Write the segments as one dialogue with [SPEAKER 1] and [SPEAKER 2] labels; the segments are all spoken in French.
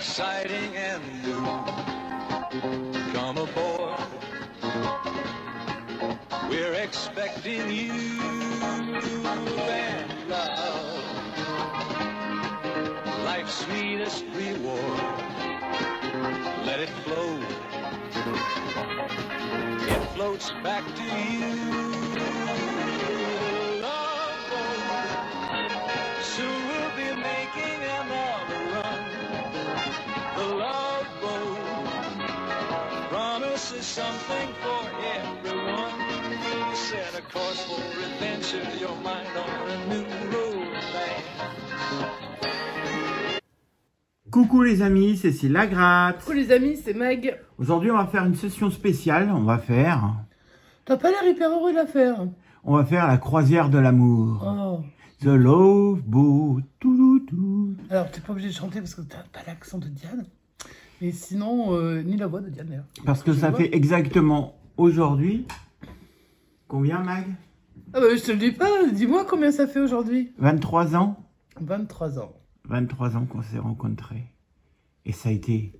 [SPEAKER 1] exciting and new. Come aboard, we're expecting you and love, life's sweetest reward. Let it flow, it floats back to you. Love boat, soon we'll be making another run. The love boat promises something for everyone. Set a course for adventure, your mind on a new road.
[SPEAKER 2] Coucou les amis, c'est La Gratte.
[SPEAKER 3] Coucou les amis, c'est Mag.
[SPEAKER 2] Aujourd'hui, on va faire une session spéciale. On va faire...
[SPEAKER 3] T'as pas l'air hyper heureux de la faire.
[SPEAKER 2] On va faire la croisière de l'amour.
[SPEAKER 3] Oh.
[SPEAKER 2] The Love Boat. Tout.
[SPEAKER 3] Alors, t'es pas obligé de chanter parce que t'as pas l'accent de Diane. Et sinon, ni la voix de Diane d'ailleurs.
[SPEAKER 2] Parce que ça fait exactement aujourd'hui... Combien, Mag?
[SPEAKER 3] Ah bah je te le dis pas, dis-moi combien ça fait aujourd'hui.
[SPEAKER 2] 23 ans.
[SPEAKER 3] 23 ans.
[SPEAKER 2] 23 ans qu'on s'est rencontrés. Et ça a été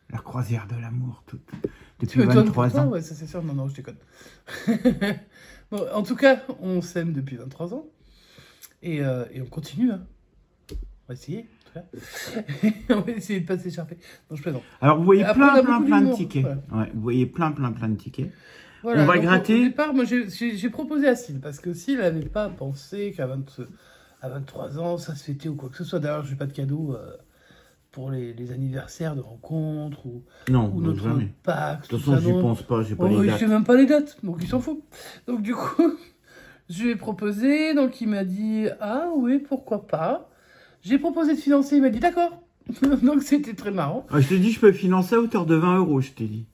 [SPEAKER 2] la croisière de l'amour depuis 23 ans.
[SPEAKER 3] Ouais, ça c'est sûr, non, je déconne. Bon, en tout cas, on s'aime depuis 23 ans. Et on continue. Hein. On va essayer. On va essayer de pas s'écharper. Non, je plaisante.
[SPEAKER 2] Alors, vous voyez plein de tickets.
[SPEAKER 3] Voilà.
[SPEAKER 2] Ouais, vous voyez plein de tickets.
[SPEAKER 3] Voilà,
[SPEAKER 2] on va
[SPEAKER 3] donc,
[SPEAKER 2] gratter.
[SPEAKER 3] Au départ, moi, j'ai proposé à Syl, parce que Syl n'avait pas pensé qu'à 23 ans, ça se fêtait ou quoi que ce soit. D'ailleurs, je n'ai pas de cadeau pour les anniversaires de rencontres ou notre
[SPEAKER 2] jamais.
[SPEAKER 3] Pâques.
[SPEAKER 2] De toute façon, j'y pense pas, j'ai pas les dates.
[SPEAKER 3] Je sais même pas les dates, donc il s'en fout. Donc du coup, je lui ai proposé, donc il m'a dit « Ah oui, pourquoi pas ?» J'ai proposé de financer, il m'a dit « D'accord !» Donc c'était très marrant.
[SPEAKER 2] Ah, je t'ai dit, je peux financer à hauteur de 20 €, je t'ai dit.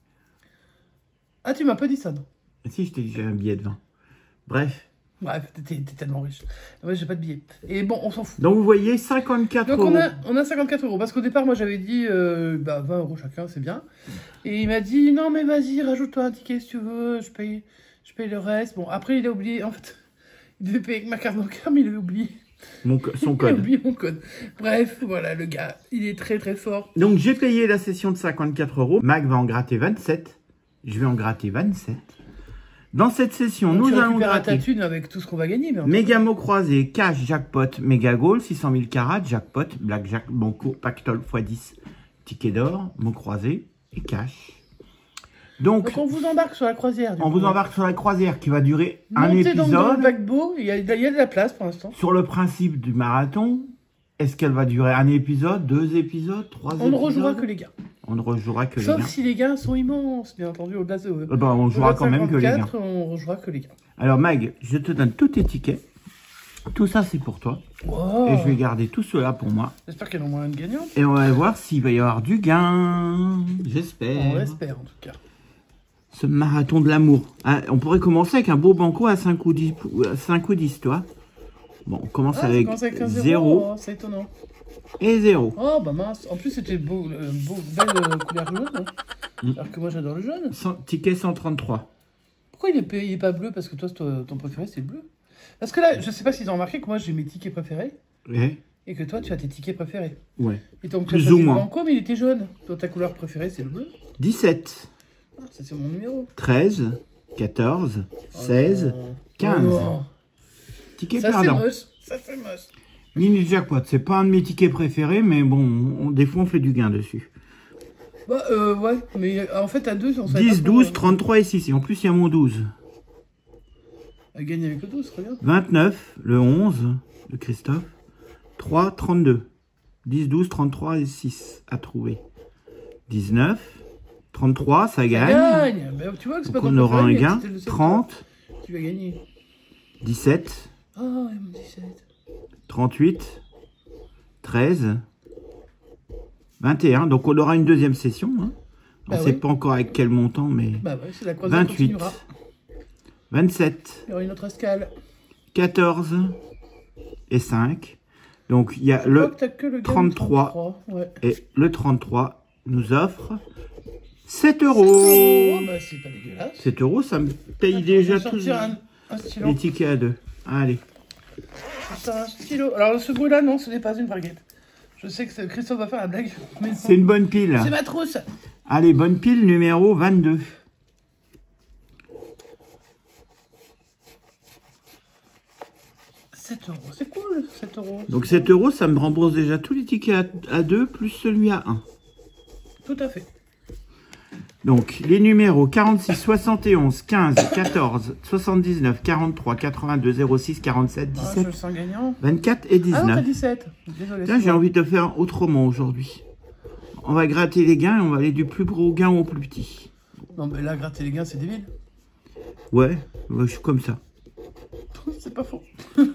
[SPEAKER 3] Ah, tu m'as pas dit ça, non?
[SPEAKER 2] Si, je t'ai dit, j'ai un billet de 20. Bref.
[SPEAKER 3] Bref, t'es tellement riche. Moi, j'ai pas de billet. Et bon, on s'en fout.
[SPEAKER 2] Donc, vous voyez, 54 €.
[SPEAKER 3] Donc, on a 54 €. Parce qu'au départ, moi, j'avais dit 20 € chacun, c'est bien. Et il m'a dit, non, mais vas-y, rajoute-toi un ticket si tu veux. Je paye le reste. Bon, après, il a oublié. En fait, il devait payer avec ma carte bancaire, mais il avait oublié.
[SPEAKER 2] Son code.
[SPEAKER 3] Il a oublié mon code. Bref, voilà, le gars, il est très, très fort.
[SPEAKER 2] Donc, j'ai payé la session de 54 €. Mag va en gratter 27. Je vais en gratter 27. Dans cette session,
[SPEAKER 3] donc,
[SPEAKER 2] nous allons gratter
[SPEAKER 3] ta thune avec tout ce qu'on va gagner.
[SPEAKER 2] méga mot croisé, cash, jackpot, méga goal, 600 000 carats, jackpot, blackjack, banco, pactole x10, ticket d'or, mot croisé et cash. Donc
[SPEAKER 3] on vous embarque sur la croisière.
[SPEAKER 2] On vous embarque sur la croisière qui va durer un
[SPEAKER 3] Montez
[SPEAKER 2] épisode.
[SPEAKER 3] dans le paquebot, il y a de la place pour l'instant.
[SPEAKER 2] Sur le principe du marathon, est-ce qu'elle va durer un épisode, 2 épisodes, 3 épisodes?
[SPEAKER 3] On ne rejouera que les gars.
[SPEAKER 2] On ne rejouera que les gars.
[SPEAKER 3] Sauf si les gars sont immenses, bien entendu, au-delà de...
[SPEAKER 2] on jouera quand même que les gars.
[SPEAKER 3] On rejouera que les gars.
[SPEAKER 2] Alors Mag, je te donne tous tes tickets. Tout ça, c'est pour toi.
[SPEAKER 3] Wow.
[SPEAKER 2] Et je vais garder tout cela pour moi.
[SPEAKER 3] J'espère qu'il y en a au moins une gagnante.
[SPEAKER 2] Et on va voir s'il va y avoir du gain. J'espère.
[SPEAKER 3] On l'espère, en tout cas.
[SPEAKER 2] Ce marathon de l'amour. Ah, on pourrait commencer avec un beau banco à 5 ou 10, toi. Bon, on commence avec 0.
[SPEAKER 3] C'est étonnant.
[SPEAKER 2] Et 0.
[SPEAKER 3] Oh, bah mince. En plus, c'était belle couleur jaune. Hein. Alors que moi, j'adore le jaune.
[SPEAKER 2] Ticket 133.
[SPEAKER 3] Pourquoi il est pas bleu? Parce que toi, ton préféré, c'est le bleu. Parce que là, je sais pas s'ils ont remarqué que moi, j'ai mes tickets préférés.
[SPEAKER 2] Ouais.
[SPEAKER 3] Et que toi, tu as tes tickets préférés.
[SPEAKER 2] Ouais.
[SPEAKER 3] Et donc, tu as
[SPEAKER 2] plus ou
[SPEAKER 3] le
[SPEAKER 2] moins.
[SPEAKER 3] banco, mais il était jaune. Toi, ta couleur préférée, c'est le bleu.
[SPEAKER 2] 17.
[SPEAKER 3] Ah, ça, c'est mon numéro.
[SPEAKER 2] 13. 14. 16. 15.
[SPEAKER 3] Oh.
[SPEAKER 2] Ticket
[SPEAKER 3] Ça,
[SPEAKER 2] perdant.
[SPEAKER 3] c'est moche. Ça, c'est moche.
[SPEAKER 2] Mini jackpot, c'est pas un de mes tickets préférés, mais bon, des fois on fait du gain dessus.
[SPEAKER 3] Bah, ouais, mais en fait, à 2, on sait
[SPEAKER 2] 10, 12, 33 et 6. Et en plus, il y a mon 12.
[SPEAKER 3] Elle gagne avec le 12, regarde.
[SPEAKER 2] 29, le 11, de Christophe. 3, 32. 10, 12, 33 et 6 à trouver. 19, 33, ça gagne.
[SPEAKER 3] Gagne. Bah, tu vois que c'est pas
[SPEAKER 2] on aura un gain. 30.
[SPEAKER 3] Tu vas gagner.
[SPEAKER 2] 17.
[SPEAKER 3] Oh, mon 17.
[SPEAKER 2] 38. 13. 21. Donc on aura une deuxième session. Hein. On ne sait pas encore avec quel montant, mais...
[SPEAKER 3] Bah ouais, c'est la croisière
[SPEAKER 2] 28.
[SPEAKER 3] continuera.
[SPEAKER 2] 27.
[SPEAKER 3] Il y aura une autre escale.
[SPEAKER 2] 14. Et 5. Donc il y a le 33.
[SPEAKER 3] Ouais.
[SPEAKER 2] Et le 33 nous offre 7 €.
[SPEAKER 3] Oh, bah c'est pas dégueulasse.
[SPEAKER 2] 7 €, ça me paye déjà tous
[SPEAKER 3] un stylo.
[SPEAKER 2] les tickets à 2. Allez.
[SPEAKER 3] C'est un stylo. Alors ce bruit-là, non, ce n'est pas une braguette. Je sais que Christophe va faire la blague. Mais
[SPEAKER 2] C'est une bonne pile.
[SPEAKER 3] c'est ma trousse.
[SPEAKER 2] Allez, bonne pile numéro 22.
[SPEAKER 3] 7 €, c'est cool, 7 €.
[SPEAKER 2] Donc 7 €, ça me rembourse déjà tous les tickets à 2 plus celui à 1.
[SPEAKER 3] Tout à fait.
[SPEAKER 2] Donc les numéros 46, 71, 15, 14, 79, 43, 82, 06, 47,
[SPEAKER 3] Ah, je
[SPEAKER 2] 17,
[SPEAKER 3] le sens gagnant.
[SPEAKER 2] 24 et
[SPEAKER 3] Ah non, t'as
[SPEAKER 2] 19.
[SPEAKER 3] 17. Désolé.
[SPEAKER 2] Tiens, j'ai envie de faire autrement aujourd'hui. On va gratter les gains et on va aller du plus gros gain au plus petit.
[SPEAKER 3] Non, mais là, gratter les gains, c'est débile.
[SPEAKER 2] Ouais, je suis comme ça.
[SPEAKER 3] C'est pas faux.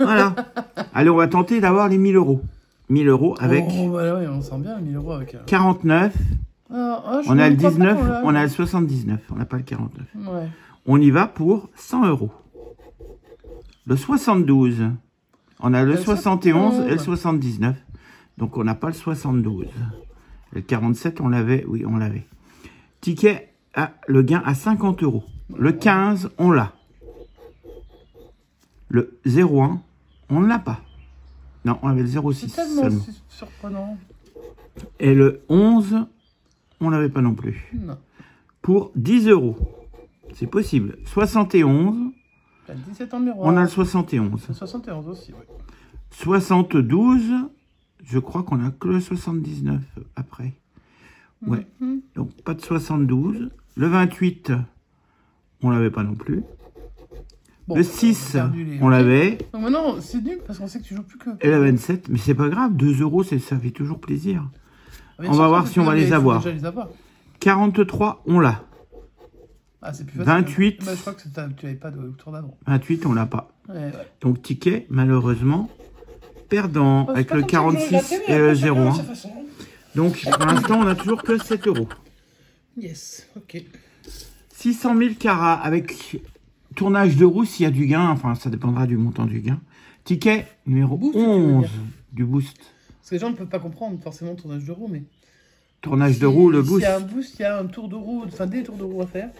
[SPEAKER 2] Voilà. Allez, on va tenter d'avoir les 1000 €. 1000 € avec
[SPEAKER 3] Oh, bah ouais, on sent bien 1000 € avec.
[SPEAKER 2] 49. On a le 19, on a le 79. On n'a pas le 49.
[SPEAKER 3] Ouais.
[SPEAKER 2] On y va pour 100 €. Le 72. On a le 71 et le 79. Donc, on n'a pas le 72. Le 47, on l'avait. Oui, on l'avait. Ticket, le gain à 50 €. Le 15, on l'a. Le 01, on ne l'a pas. Non, on avait le 06
[SPEAKER 3] C'est tellement
[SPEAKER 2] seulement.
[SPEAKER 3] surprenant.
[SPEAKER 2] Et le 11, on l'avait pas non plus.
[SPEAKER 3] Non.
[SPEAKER 2] Pour 10 €. C'est possible. 71,
[SPEAKER 3] T'as 17 en miroir.
[SPEAKER 2] on a le 71.
[SPEAKER 3] 71 aussi, oui.
[SPEAKER 2] 72, je crois qu'on a que le 79 après. Ouais. Donc, pas de 72. Le 28, on l'avait pas non plus.
[SPEAKER 3] Bon,
[SPEAKER 2] Le 6,
[SPEAKER 3] on
[SPEAKER 2] on l'avait.
[SPEAKER 3] Donc maintenant, c'est nul parce qu'on sait que tu joues plus que.
[SPEAKER 2] Et le 27, mais c'est pas grave. 2 €, ça fait toujours plaisir.
[SPEAKER 3] Ah, bien
[SPEAKER 2] On
[SPEAKER 3] sûr,
[SPEAKER 2] va voir
[SPEAKER 3] c'est
[SPEAKER 2] si on va
[SPEAKER 3] plus,
[SPEAKER 2] les
[SPEAKER 3] mais il faut
[SPEAKER 2] avoir.
[SPEAKER 3] déjà les avoir.
[SPEAKER 2] 43, on l'a.
[SPEAKER 3] Ah, c'est plus facile.
[SPEAKER 2] 28.
[SPEAKER 3] Bah, je crois que tu n'avais pas de tour d'avant.
[SPEAKER 2] 28, on l'a pas.
[SPEAKER 3] Ouais, ouais.
[SPEAKER 2] Donc, ticket, malheureusement, perdant
[SPEAKER 3] Oh, c'est
[SPEAKER 2] avec
[SPEAKER 3] pas
[SPEAKER 2] le
[SPEAKER 3] comme ça que je
[SPEAKER 2] 46
[SPEAKER 3] regrettais, mais
[SPEAKER 2] et le
[SPEAKER 3] après, chacun à
[SPEAKER 2] 01.
[SPEAKER 3] sa façon.
[SPEAKER 2] Donc, pour l'instant, on a toujours que 7 €.
[SPEAKER 3] Yes, ok.
[SPEAKER 2] 600 000 carats avec tournage de roue s'il y a du gain. Enfin, ça dépendra du montant du gain. Ticket numéro
[SPEAKER 3] Boost, tu veux
[SPEAKER 2] 11
[SPEAKER 3] dire.
[SPEAKER 2] du boost.
[SPEAKER 3] Parce que les gens ne peuvent pas comprendre forcément le tournage de roue, mais.
[SPEAKER 2] Tournage de roue, le
[SPEAKER 3] S'il
[SPEAKER 2] boost.
[SPEAKER 3] y a un boost, il y a un tour de roue, enfin des tours de roue à faire.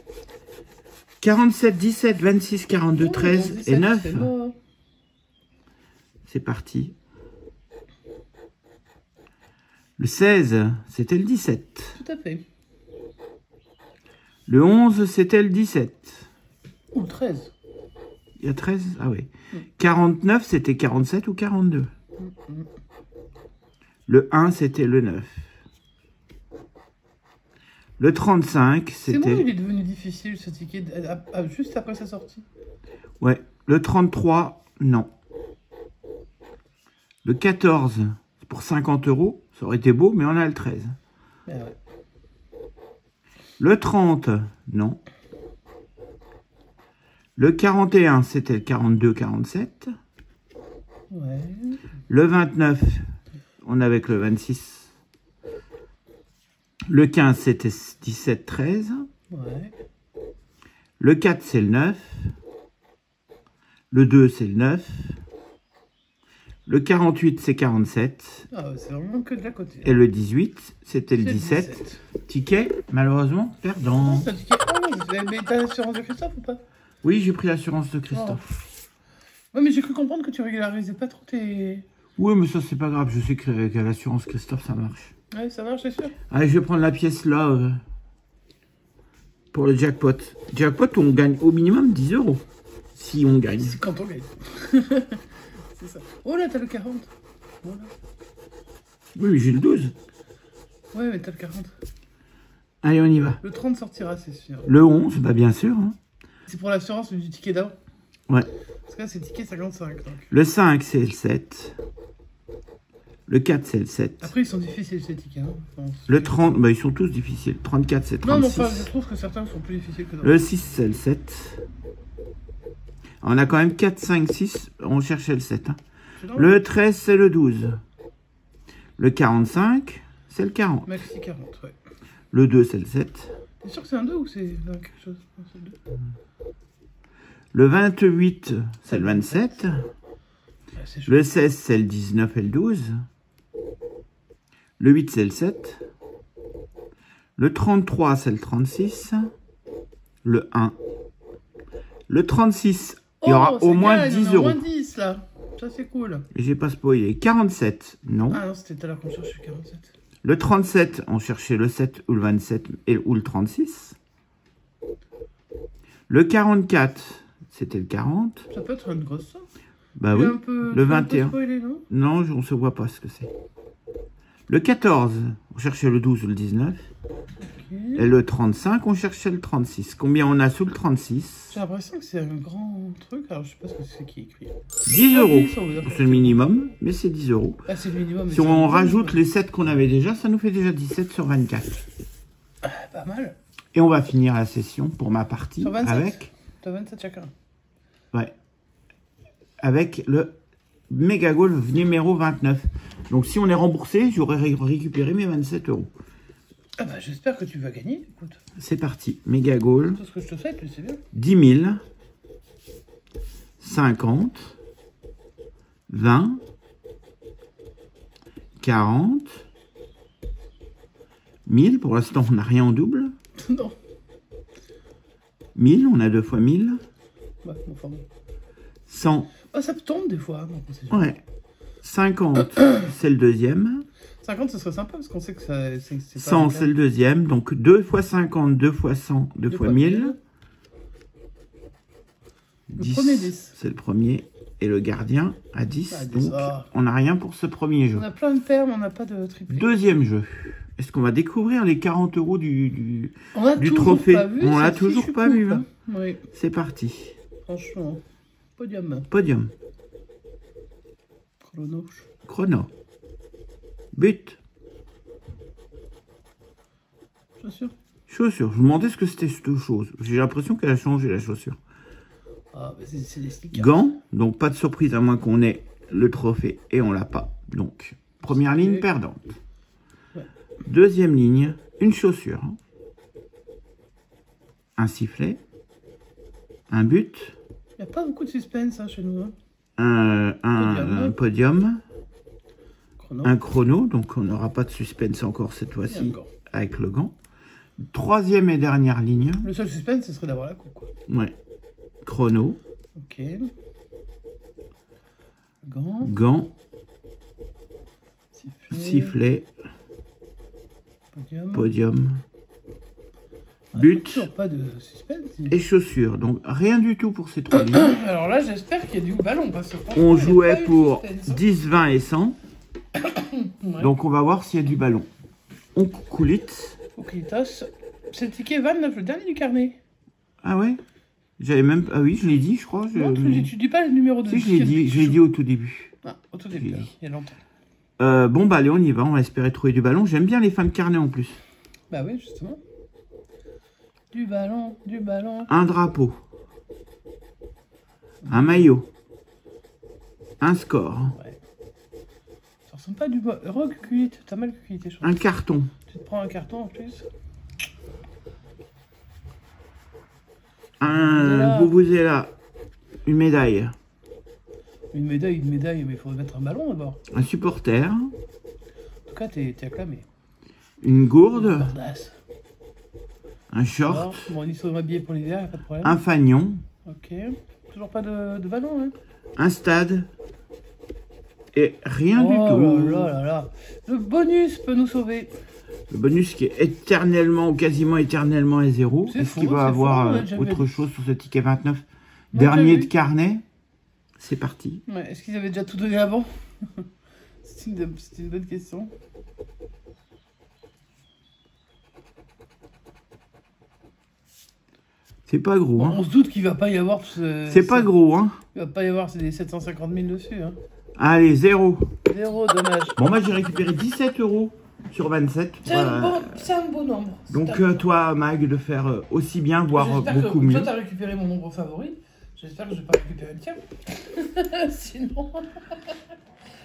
[SPEAKER 2] 47, 17, 26, 42, 13 et 9.
[SPEAKER 3] C'est bon.
[SPEAKER 2] C'est parti. Le 16, c'était le 17.
[SPEAKER 3] Tout à fait.
[SPEAKER 2] Le 11, c'était le 17.
[SPEAKER 3] Ou le 13.
[SPEAKER 2] Il y a 13, ah oui. 49, c'était 47 ou 42. Le 1, c'était le 9. Le 35,
[SPEAKER 3] C'est moi,
[SPEAKER 2] c'était...
[SPEAKER 3] il est devenu difficile ce ticket juste après sa sortie.
[SPEAKER 2] Ouais. Le 33, non. Le 14, pour 50 €. Ça aurait été beau, mais on a le 13.
[SPEAKER 3] Mais ouais.
[SPEAKER 2] Le 30, non. Le 41, c'était le 42, 47.
[SPEAKER 3] Ouais.
[SPEAKER 2] Le 29, on avait que le 26. Le 15, c'était 17, 13.
[SPEAKER 3] Ouais.
[SPEAKER 2] Le 4, c'est le 9. Le 2, c'est le 9. Le 48, c'est 47.
[SPEAKER 3] Ah ouais, c'est vraiment que de la côté.
[SPEAKER 2] Et le 18, c'était le
[SPEAKER 3] C'est
[SPEAKER 2] 17. Ticket, malheureusement, perdant.
[SPEAKER 3] T'as ticket. Ah oui, mais t'as l'assurance de Christophe ou pas?
[SPEAKER 2] Oui, j'ai pris l'assurance de Christophe.
[SPEAKER 3] Ouais, mais j'ai cru comprendre que tu régularisais pas trop tes...
[SPEAKER 2] Oui, mais ça, c'est pas grave. Je sais qu'à l'assurance Christophe, ça marche.
[SPEAKER 3] Ouais, ça marche, c'est sûr.
[SPEAKER 2] Allez, je vais prendre la pièce là pour le jackpot. Jackpot, on gagne au minimum 10 €. Si on gagne.
[SPEAKER 3] C'est quand on gagne. C'est ça. Oh là, t'as le 40. Voilà.
[SPEAKER 2] Oui, mais j'ai le 12.
[SPEAKER 3] Ouais, mais t'as le 40.
[SPEAKER 2] Allez, on y va.
[SPEAKER 3] Le 30 sortira, c'est sûr.
[SPEAKER 2] Le 11, bah bien sûr. Hein.
[SPEAKER 3] C'est pour l'assurance du ticket d'avant.
[SPEAKER 2] Ouais.
[SPEAKER 3] Parce que là, c'est ticket 55. Donc.
[SPEAKER 2] Le 5, c'est le 7. Le 4, c'est le 7.
[SPEAKER 3] Après, ils sont difficiles, ces tickets. Hein. Enfin,
[SPEAKER 2] Le 30, bah ils sont tous difficiles. 34, c'est 36.
[SPEAKER 3] non, mais enfin, je trouve que certains sont plus difficiles que d'autres.
[SPEAKER 2] Le 6, c'est le 7. On a quand même 4, 5, 6. On cherchait le 7. Hein. Le 13, c'est le 12. Le 45, c'est le 40.
[SPEAKER 3] Maxi 40, ouais.
[SPEAKER 2] Le 2, c'est le 7.
[SPEAKER 3] T'es sûr que c'est un 2 ou c'est quelque chose? Non, c'est le 2.
[SPEAKER 2] Le 28, c'est le 27.
[SPEAKER 3] Ouais, c'est chaud.
[SPEAKER 2] Le 16, c'est le 19 et le 12. Le 8, c'est le 7. Le 33, c'est le 36. Le 1. Le 36, il y aura
[SPEAKER 3] Oh,
[SPEAKER 2] au
[SPEAKER 3] c'est
[SPEAKER 2] moins
[SPEAKER 3] bien, il y en
[SPEAKER 2] 10
[SPEAKER 3] a au moins
[SPEAKER 2] €.
[SPEAKER 3] 10, là. Ça, c'est cool.
[SPEAKER 2] Et j'ai pas spoilé. 47, non.
[SPEAKER 3] Ah non, c'était tout à l'heure qu'on cherchait 47.
[SPEAKER 2] Le 37, on cherchait le 7 ou le 27 ou le 36. Le 44, c'était le 40.
[SPEAKER 3] Ça peut être une grosse somme.
[SPEAKER 2] Bah oui. Le 21.
[SPEAKER 3] Spoilé, non,
[SPEAKER 2] non, on ne se voit pas ce que c'est. Le 14, on cherchait le 12 ou le 19. Et le 35, on cherchait le 36. Combien on a sous le 36?
[SPEAKER 3] J'ai l'impression que c'est un grand truc. Alors, je sais pas ce que c'est qui écrit.
[SPEAKER 2] 10 euros.
[SPEAKER 3] D'accord.
[SPEAKER 2] C'est le minimum, mais c'est 10 euros.
[SPEAKER 3] Ah, c'est le minimum. mais
[SPEAKER 2] Si
[SPEAKER 3] c'est
[SPEAKER 2] on
[SPEAKER 3] un
[SPEAKER 2] rajoute
[SPEAKER 3] minimum.
[SPEAKER 2] les 7 qu'on avait déjà, ça nous fait déjà 17 sur 24.
[SPEAKER 3] Ah, pas mal.
[SPEAKER 2] Et on va finir la session pour ma partie
[SPEAKER 3] Sur 27.
[SPEAKER 2] avec,
[SPEAKER 3] T'as 27 chacun.
[SPEAKER 2] ouais, avec le Mega Golf numéro 29. Donc si on est remboursé, j'aurais récupéré mes 27 euros.
[SPEAKER 3] Ah bah, j'espère que tu vas gagner. Écoute,
[SPEAKER 2] C'est parti. Mega Golf,
[SPEAKER 3] tout ce que je te souhaite, c'est bien.
[SPEAKER 2] 10 000, 50, 20, 40, 1000. Pour l'instant, on n'a rien en double.
[SPEAKER 3] Non.
[SPEAKER 2] 1000, on a 2 fois 1000.
[SPEAKER 3] Ouais, enfin bon.
[SPEAKER 2] 100,
[SPEAKER 3] Ah, ça tombe des fois. Donc on sait jamais.
[SPEAKER 2] ouais. 50, c'est le deuxième.
[SPEAKER 3] 50, ce serait sympa parce qu'on sait que ça, c'est pas
[SPEAKER 2] 100, c'est le deuxième. Donc 2 fois 50, 2 fois 100, 2 fois 1000.
[SPEAKER 3] Le premier 10.
[SPEAKER 2] C'est le premier. Et le gardien à 10.
[SPEAKER 3] Ah, 10,
[SPEAKER 2] Donc
[SPEAKER 3] ah.
[SPEAKER 2] on n'a rien pour ce premier jeu.
[SPEAKER 3] On a plein de paires, mais on n'a pas de triplé.
[SPEAKER 2] Deuxième jeu. Est-ce qu'on va découvrir les 40 euros du
[SPEAKER 3] On a
[SPEAKER 2] du
[SPEAKER 3] toujours
[SPEAKER 2] trophée?
[SPEAKER 3] pas vu.
[SPEAKER 2] On l'a
[SPEAKER 3] cette
[SPEAKER 2] toujours
[SPEAKER 3] fichue
[SPEAKER 2] pas
[SPEAKER 3] coupe.
[SPEAKER 2] vu, hein.
[SPEAKER 3] Oui,
[SPEAKER 2] C'est parti.
[SPEAKER 3] franchement. Podium.
[SPEAKER 2] Podium.
[SPEAKER 3] Chrono.
[SPEAKER 2] Chrono. But.
[SPEAKER 3] Chaussure.
[SPEAKER 2] Chaussure. Je me demandais ce que c'était cette chose. J'ai l'impression qu'elle a changé la chaussure.
[SPEAKER 3] Ah, bah c'est des sneakers.
[SPEAKER 2] Gants. Donc pas de surprise à moins qu'on ait le trophée. Et on l'a pas. Donc première ligne
[SPEAKER 3] Ok.
[SPEAKER 2] perdante.
[SPEAKER 3] Ouais.
[SPEAKER 2] Deuxième ligne. Une chaussure. Un sifflet. Un but.
[SPEAKER 3] Il n'y a pas beaucoup de suspense hein, chez nous. Hein.
[SPEAKER 2] Un podium.
[SPEAKER 3] Chrono.
[SPEAKER 2] Un chrono. Donc on n'aura pas de suspense encore cette
[SPEAKER 3] Et un
[SPEAKER 2] fois-ci
[SPEAKER 3] gant.
[SPEAKER 2] avec le gant. Troisième et dernière ligne.
[SPEAKER 3] Le seul suspense, ce serait d'avoir la coupe. Quoi.
[SPEAKER 2] Ouais. Chrono.
[SPEAKER 3] Ok. Gant.
[SPEAKER 2] Gant.
[SPEAKER 3] Sifflet.
[SPEAKER 2] Sifflet.
[SPEAKER 3] Podium.
[SPEAKER 2] Podium.
[SPEAKER 3] Ah,
[SPEAKER 2] But.
[SPEAKER 3] toujours pas de suspense.
[SPEAKER 2] Et chaussures. Donc rien du tout pour ces trois lignes.
[SPEAKER 3] Alors là, j'espère qu'il y a du ballon. Parce que franchement,
[SPEAKER 2] On
[SPEAKER 3] il y a
[SPEAKER 2] jouait
[SPEAKER 3] pas eu de
[SPEAKER 2] pour
[SPEAKER 3] suspense, hein.
[SPEAKER 2] 10, 20 et 100.
[SPEAKER 3] Ouais.
[SPEAKER 2] Donc on va voir s'il y a du ballon. On coulite.
[SPEAKER 3] Oklitos. C'est le ticket 29, le dernier du carnet.
[SPEAKER 2] Ah ouais. J'avais même... Ah oui, je l'ai dit, je crois.
[SPEAKER 3] Non, tu dis pas le numéro de
[SPEAKER 2] Si, je l'ai dit au tout début.
[SPEAKER 3] Ah, au tout début,
[SPEAKER 2] Je l'ai
[SPEAKER 3] alors,
[SPEAKER 2] dit.
[SPEAKER 3] il y a longtemps.
[SPEAKER 2] Bon, bah allez, on y va. On va espérer trouver du ballon. J'aime bien les fins de carnet en plus.
[SPEAKER 3] Bah oui, justement. Du ballon, du ballon.
[SPEAKER 2] Un drapeau. Un maillot. Un score.
[SPEAKER 3] Ça ressemble pas du bas. Heureux que cuite, t'as mal cuité, je crois.
[SPEAKER 2] Un carton.
[SPEAKER 3] Tu te prends un carton en plus.
[SPEAKER 2] Un Vuvuzela. Une médaille.
[SPEAKER 3] Une médaille, mais il faut mettre un ballon d'abord.
[SPEAKER 2] Un supporter.
[SPEAKER 3] En tout cas, t'es acclamé.
[SPEAKER 2] Une gourde.
[SPEAKER 3] Bardasse.
[SPEAKER 2] Un short.
[SPEAKER 3] Alors, bon, ils sont habillés pour l'hiver, pas de problème.
[SPEAKER 2] Un fanion.
[SPEAKER 3] Ok. Toujours pas de ballon, hein.
[SPEAKER 2] Un stade. Et rien du
[SPEAKER 3] Oh
[SPEAKER 2] tout.
[SPEAKER 3] là là là. Le bonus peut nous sauver.
[SPEAKER 2] Le bonus qui est éternellement ou quasiment éternellement à 0.
[SPEAKER 3] C'est
[SPEAKER 2] Est-ce
[SPEAKER 3] faux,
[SPEAKER 2] qu'il va
[SPEAKER 3] c'est
[SPEAKER 2] avoir
[SPEAKER 3] faux, on l'a déjà
[SPEAKER 2] autre
[SPEAKER 3] vu.
[SPEAKER 2] chose sur ce ticket 29?
[SPEAKER 3] On l'a
[SPEAKER 2] Dernier
[SPEAKER 3] déjà
[SPEAKER 2] de
[SPEAKER 3] vu.
[SPEAKER 2] carnet. C'est parti.
[SPEAKER 3] Ouais, est-ce qu'ils avaient déjà tout donné avant? C'est une bonne question.
[SPEAKER 2] C'est pas gros,
[SPEAKER 3] Bon,
[SPEAKER 2] hein.
[SPEAKER 3] on se doute qu'il va pas y avoir...
[SPEAKER 2] C'est pas gros, hein.
[SPEAKER 3] Il va pas y avoir des 750 000 dessus. Hein.
[SPEAKER 2] Allez, 0.
[SPEAKER 3] 0, dommage.
[SPEAKER 2] Bon, moi, j'ai récupéré 17 euros sur 27.
[SPEAKER 3] C'est un beau nombre.
[SPEAKER 2] Donc,
[SPEAKER 3] C'est un-
[SPEAKER 2] toi, Mag, de faire aussi bien, voire
[SPEAKER 3] J'espère
[SPEAKER 2] beaucoup
[SPEAKER 3] que
[SPEAKER 2] mieux.
[SPEAKER 3] toi, t'as récupéré mon nombre favori. J'espère que je vais pas récupérer le tien. Sinon...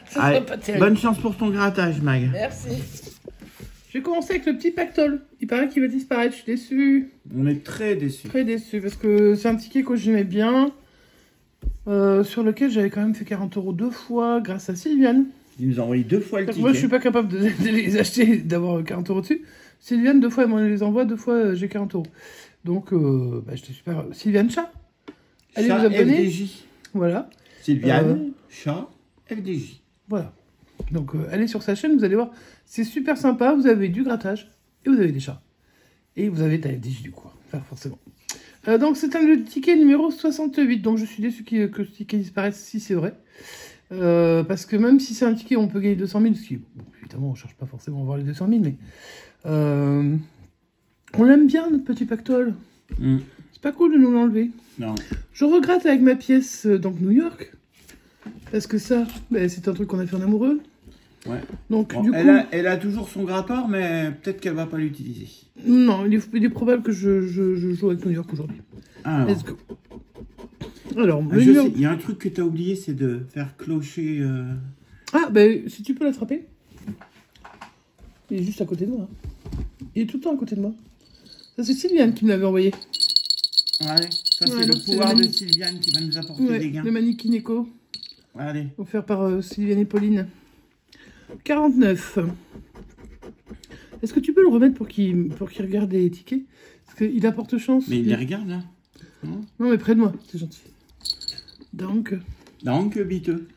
[SPEAKER 3] ça
[SPEAKER 2] Allez,
[SPEAKER 3] sera pas terrible.
[SPEAKER 2] bonne chance pour ton grattage, Mag.
[SPEAKER 3] Merci. Je vais commencer avec le petit pactole. Il paraît qu'il va disparaître. Je suis déçue.
[SPEAKER 2] On est très déçus.
[SPEAKER 3] Très déçue parce que c'est un ticket que j'aimais bien. Sur lequel j'avais quand même fait 40 € 2 fois grâce à Sylviane.
[SPEAKER 2] Il nous a envoyé 2 fois le
[SPEAKER 3] Donc
[SPEAKER 2] ticket.
[SPEAKER 3] moi je suis pas capable de les acheter, d'avoir 40 € dessus. Sylviane 2 fois elle me les envoie, 2 fois j'ai 40 €. Donc j'étais super. Sylviane Chat. Allez
[SPEAKER 2] Ça,
[SPEAKER 3] vous abonner.
[SPEAKER 2] FDJ.
[SPEAKER 3] Voilà.
[SPEAKER 2] Sylviane, chat, FDJ.
[SPEAKER 3] Voilà. Donc, allez sur sa chaîne, vous allez voir. C'est super sympa. Vous avez du grattage et vous avez des chats. Et vous avez de la FDJ du coup. Enfin, forcément. Donc, c'est le ticket numéro 68. Donc, je suis déçu que ce ticket disparaisse si c'est vrai. Parce que même si c'est un ticket, on peut gagner 200 000. Ce qui, bon, évidemment, on ne cherche pas forcément à avoir les 200 000, mais on l'aime bien, notre petit pactole. C'est pas cool de nous l'enlever.
[SPEAKER 2] Non.
[SPEAKER 3] Je regrette avec ma pièce, donc New York. Parce que ça, ben, c'est un truc qu'on a fait en amoureux.
[SPEAKER 2] Ouais.
[SPEAKER 3] Donc,
[SPEAKER 2] Bon,
[SPEAKER 3] du coup...
[SPEAKER 2] elle a toujours son gratteur, mais peut-être qu'elle va pas l'utiliser.
[SPEAKER 3] Non, il est probable que je joue avec New York aujourd'hui.
[SPEAKER 2] Alors,
[SPEAKER 3] Let's go. Alors,
[SPEAKER 2] je sais, il y a un truc que tu as oublié, c'est de faire clocher...
[SPEAKER 3] Ah, ben, si tu peux l'attraper. Il est juste à côté de moi. Il est tout le temps à côté de moi. Ça, c'est Sylviane qui me l'avait envoyé.
[SPEAKER 2] Allez, ça
[SPEAKER 3] Ouais,
[SPEAKER 2] c'est le
[SPEAKER 3] c'est
[SPEAKER 2] pouvoir
[SPEAKER 3] le
[SPEAKER 2] de
[SPEAKER 3] mani-
[SPEAKER 2] Sylviane qui va nous apporter
[SPEAKER 3] Ouais,
[SPEAKER 2] des gains.
[SPEAKER 3] le Mannequin Echo,
[SPEAKER 2] Allez.
[SPEAKER 3] offert par Sylviane et Pauline. 49. Est-ce que tu peux le remettre pour qu'il regarde les tickets? Parce qu'il apporte chance.
[SPEAKER 2] Mais il les regarde là. Non,
[SPEAKER 3] Non, mais près de moi, c'est gentil. Donc...
[SPEAKER 2] Donc, biteux.